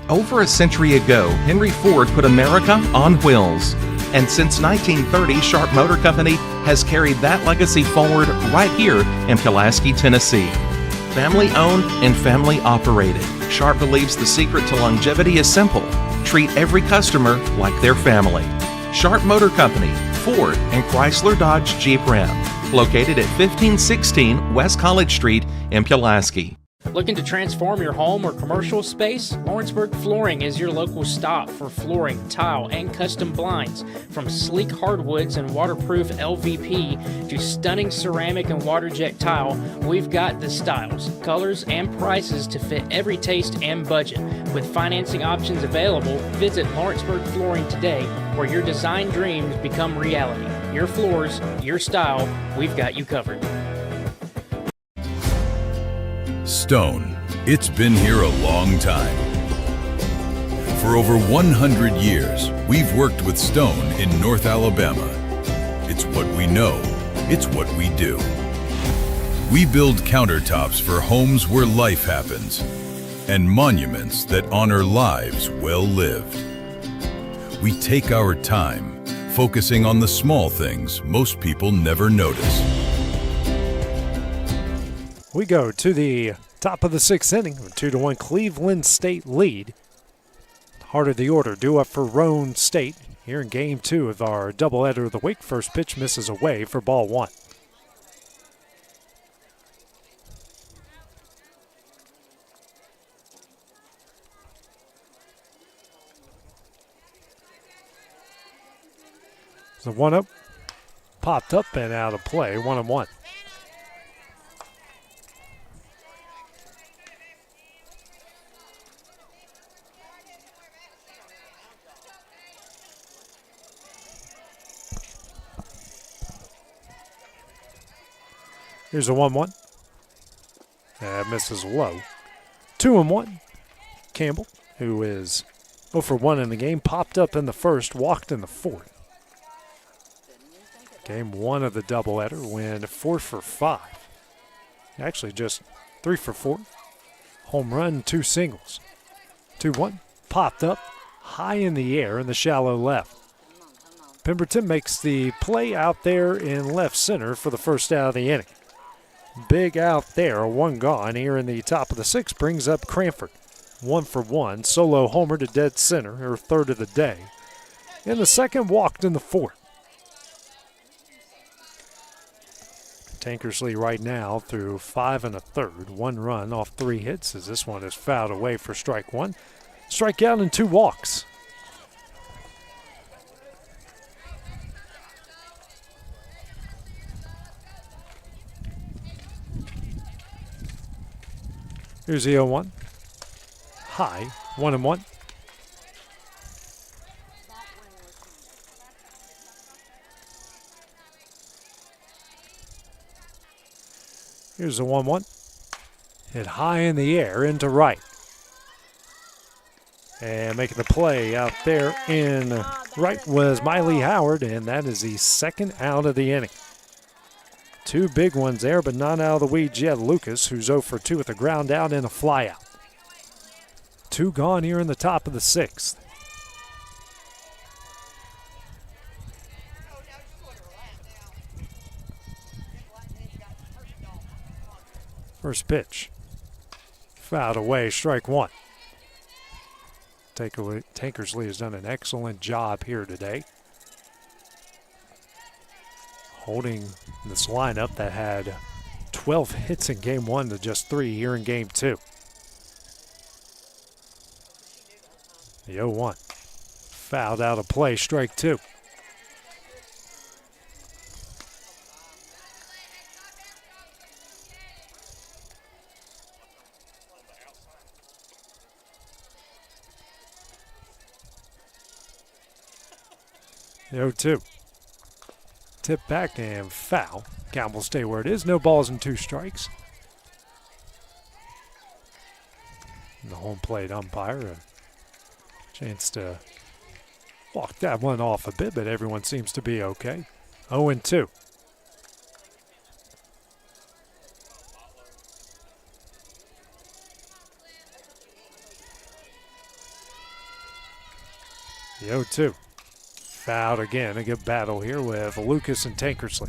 Speaker 2: Over a century ago, Henry Ford put America on wheels. And since 1930, Sharp Motor Company has carried that legacy forward right here in Pulaski, Tennessee. Family owned and family operated, Sharp believes the secret to longevity is simple. Treat every customer like their family. Sharp Motor Company, Ford, and Chrysler Dodge Jeep Ram. Located at 1516 West College Street in Pulaski.
Speaker 15: Looking to transform your home or commercial space? Lawrenceburg Flooring is your local stop for flooring, tile, and custom blinds. From sleek hardwoods and waterproof LVP to stunning ceramic and water jet tile, we've got the styles, colors, and prices to fit every taste and budget. With financing options available, visit Lawrenceburg Flooring today, where your design dreams become reality. Your floors, your style, we've got you covered.
Speaker 16: Stone, it's been here a long time. For over 100 years, we've worked with Stone in North Alabama. It's what we know, it's what we do. We build countertops for homes where life happens and monuments that honor lives well lived. We take our time, focusing on the small things most people never notice.
Speaker 17: We go to the top of the sixth inning, a 2-1 Cleveland State lead. Heart of the order due up for Roane State here in game 2 of our doubleheader of the week. First pitch misses away for ball 1. The 1-0 popped up and out of play, 1-1. Here's a 1-1. That misses low. 2-1. Campbell, who is 0 for 1 in the game, popped up in the first, walked in the fourth. Game 1 of the doubleheader, win 4 for 5. Actually, just 3 for 4. Home run, 2 singles. 2-1. Popped up high in the air in the shallow left. Pemberton makes the play out there in left center for the first out of the inning. Big out there, 1 gone here in the top of the sixth, brings up Cranford. 1 for 1, solo homer to dead center, her third of the day. In the second, walked in the fourth. Tankersley right now through 5 1/3, 1 run off 3 hits as this one is fouled away for strike 1. Strikeout and 2 walks. Here's the 0-1. High, 1-1. Here's the 1-1. Hit high in the air into right. And making the play out there in right was Miley Howard, and that is the second out of the inning. Two big ones there, but not out of the weeds yet. Lucas, who's 0 for 2 with a ground out and a fly out. 2 gone here in the top of the 6th. First pitch. Fouled away, strike 1. Tankersley has done an excellent job here today, holding this lineup that had 12 hits in game 1 to just 3 here in game 2. The 0-1. Fouled out of play, strike 2. The 0-2. Tip back and foul. Count will stay where it is. No balls and 2 strikes. And the home plate umpire, a chance to walk that one off a bit, but everyone seems to be okay. 0-2. The 0-2. Fouled again. A good battle here with Lucas and Tankersley.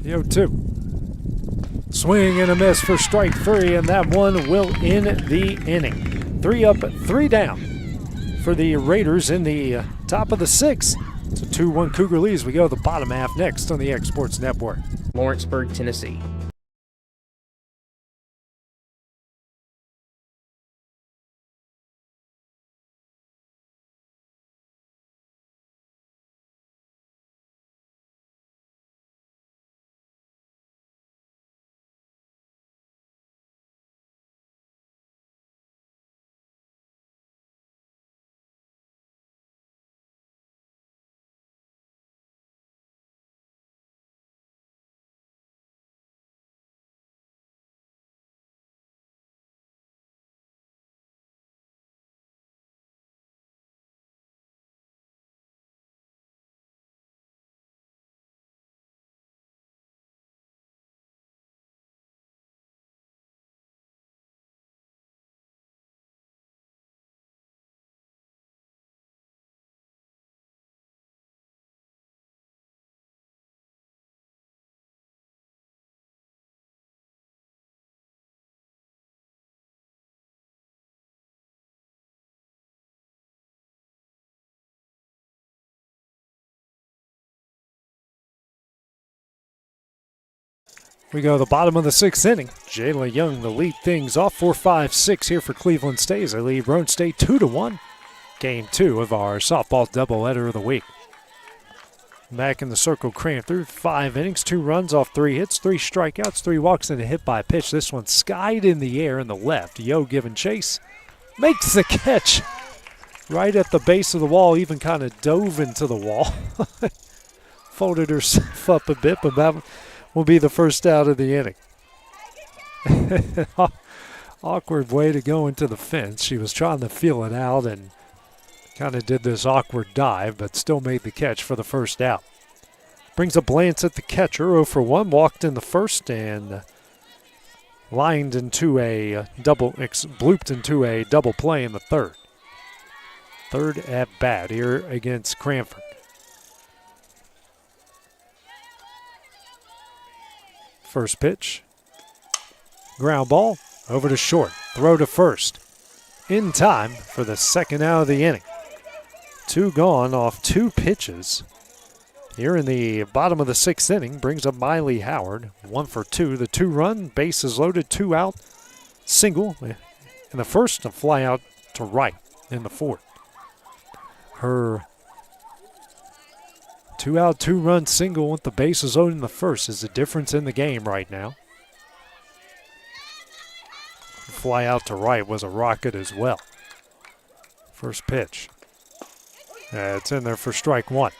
Speaker 17: The 0-2. Swing and a miss for strike 3, and that one will end the inning. 3 up, 3 down for the Raiders in the top of the 6th. It's a 2-1 Cougar lead as we go to the bottom half next on the Exports Network.
Speaker 15: Lawrenceburg, Tennessee.
Speaker 17: We go to the bottom of the 6th inning. Jayla Young to lead things off 4-5-6 here for Cleveland State as they lead Roane State 2-1. Game 2 of our softball doubleheader of the week. Back in the circle, Cranford, 5 innings, 2 runs off 3 hits, 3 strikeouts, 3 walks, and a hit by pitch. This one skied in the air in the left. Yo giving chase, makes the catch right at the base of the wall, even kind of dove into the wall. Folded herself up a bit, but that will be the first out of the inning. Awkward way to go into the fence. She was trying to feel it out and kind of did this awkward dive, but still made the catch for the first out. Brings up Lance at the catcher, 0 for 1, walked in the first and lined into a blooped into a double play in the third. Third at bat here against Cranford. First pitch, ground ball, over to short, throw to first. In time for the second out of the inning. 2 gone off 2 pitches. Here in the bottom of the 6th inning, brings up Miley Howard, 1 for 2. The 2-run, bases loaded, 2 out, single in the first, a fly out to right in the fourth. Her 2-out, 2-run single with the bases loaded in the first is the difference in the game right now. Fly out to right was a rocket as well. First pitch. It's in there for strike 1.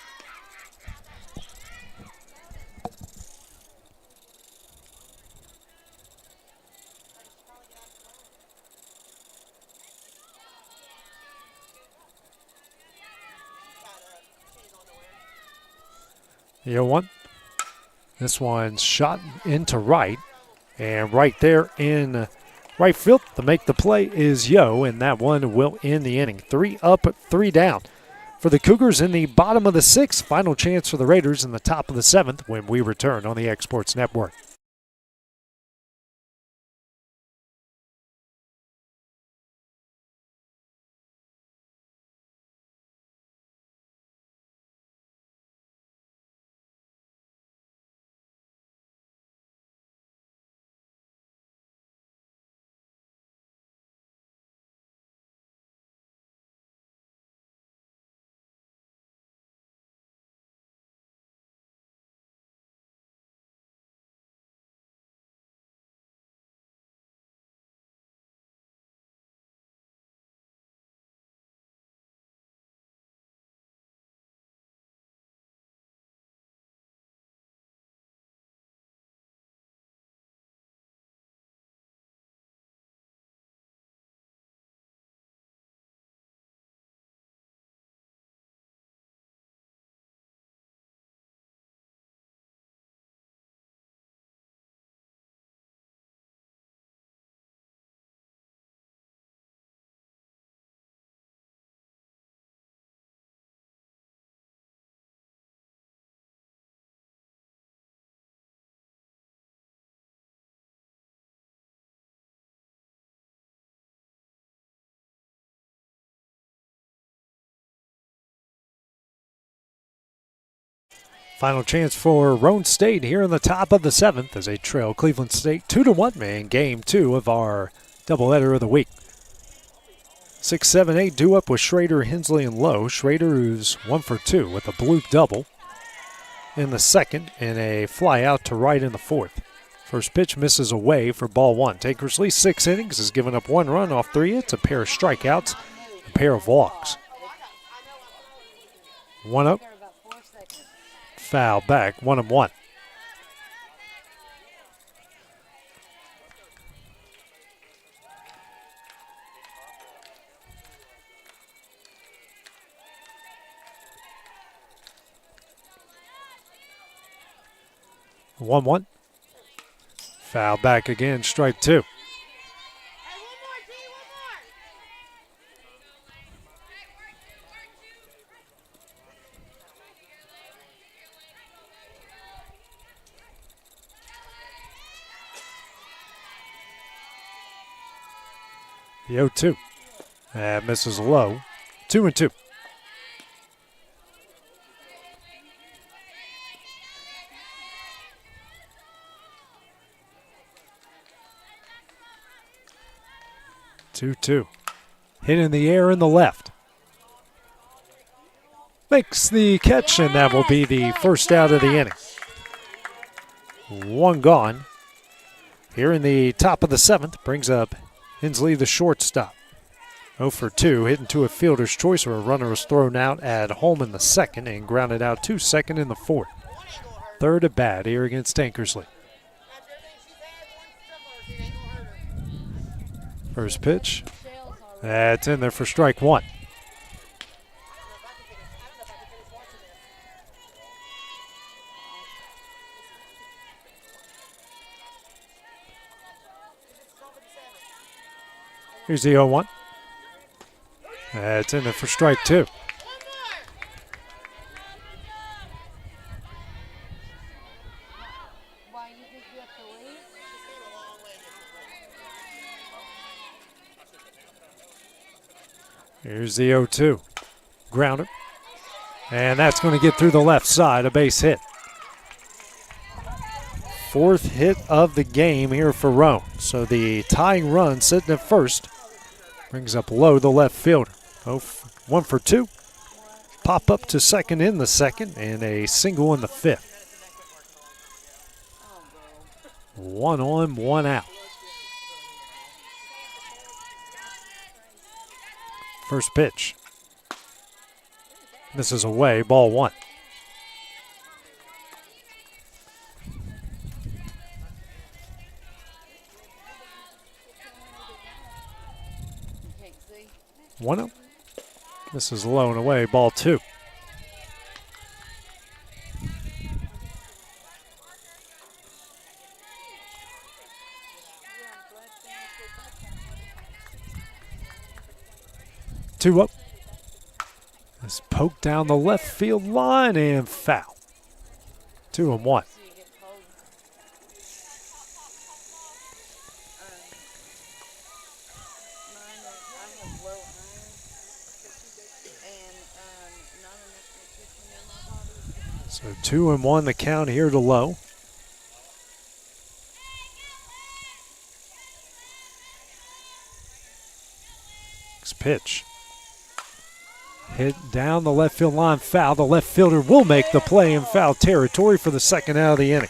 Speaker 17: The 0-1. This one's shot into right. And right there in right field to make the play is Yo, and that one will end the inning. 3 up, 3 down. For the Cougars in the bottom of the 6th, final chance for the Raiders in the top of the 7th when we return on the Exports Network. Final chance for Roane State here in the top of the 7th as they trail Cleveland State 2-1 in Game 2 of our doubleheader of the week. 6, 7, 8 due up with Schrader, Hensley, and Lowe. Schrader, who's 1 for 2 with a blue double in the 2nd and a fly out to right in the 4th. First pitch misses away for ball 1. Tankersley, 6 innings, has given up 1 run off 3 hits, a pair of strikeouts, a pair of walks. 1 up. Foul back, 1-1. One. Foul back again, strike 2. The 0-2. That misses low. 2-2. Hit in the air in the left. Makes the catch, and that will be the first out of the inning. 1 gone. Here in the top of the 7th, brings up Hensley, the shortstop. 0 for 2, hit into a fielder's choice where a runner was thrown out at home in the 2nd and grounded out to 2nd in the 4th. 3rd at bat here against Tankersley. First pitch. That's in there for strike 1. Here's the 0-1. That's in there for strike 2. Here's the 0-2. Grounder. And that's going to get through the left side, a base hit. 4th hit of the game here for Roane. So the tying run sitting at first brings up Lowe, the left fielder. 1 for 2. Pop up to 2nd in the 2nd and a single in the 5th. 1 on, 1 out. First pitch. Misses away, ball 1. One up. This is low and away, ball 2. 2 up. This poke down the left field line and foul. 2-1. So 2-1 the count here to Lowe. Next pitch. Hit down the left field line, foul. The left fielder will make the play in foul territory for the second out of the inning.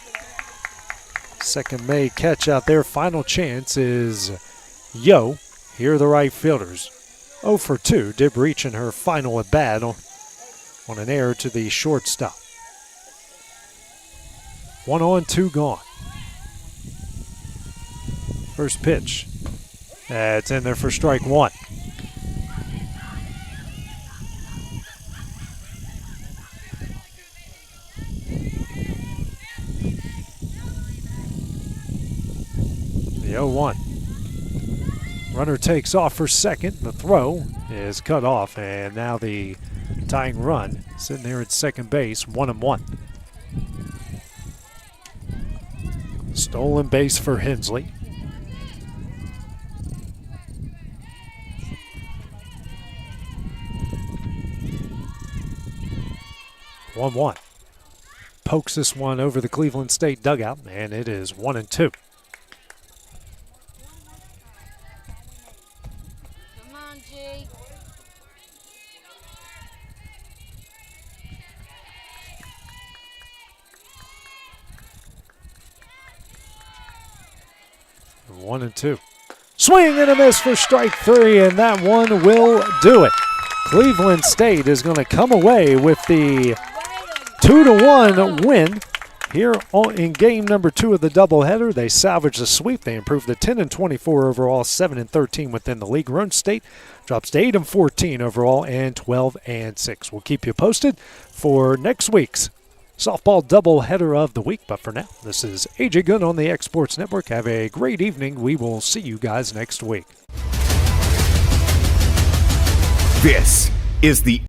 Speaker 17: Second made catch out there. Final chance is Yo. Here are the right fielders. 0 for 2. Did reach in her final at bat on an error to the shortstop. 1 on, 2 gone. First pitch. That's in there for strike 1. The 0-1. Runner takes off for second. The throw is cut off, and now the tying run sitting there at second base, 1-1. Stolen base for Hensley. One. Pokes this one over the Cleveland State dugout, and it is 1-2.
Speaker 19: Come on, G.
Speaker 17: One and two. Swing and a miss for strike 3, and that one will do it. Cleveland State is going to come away with the 2-1 win here in game number 2 of the doubleheader. They salvaged the sweep. They improved to 10-24 overall, 7-13 within the league. Roane State drops to 8-14 overall and 12-6. We'll keep you posted for next week's softball doubleheader of the week. But for now, this is AJ Good on the X Sports Network. Have a great evening. We will see you guys next week.
Speaker 1: This is the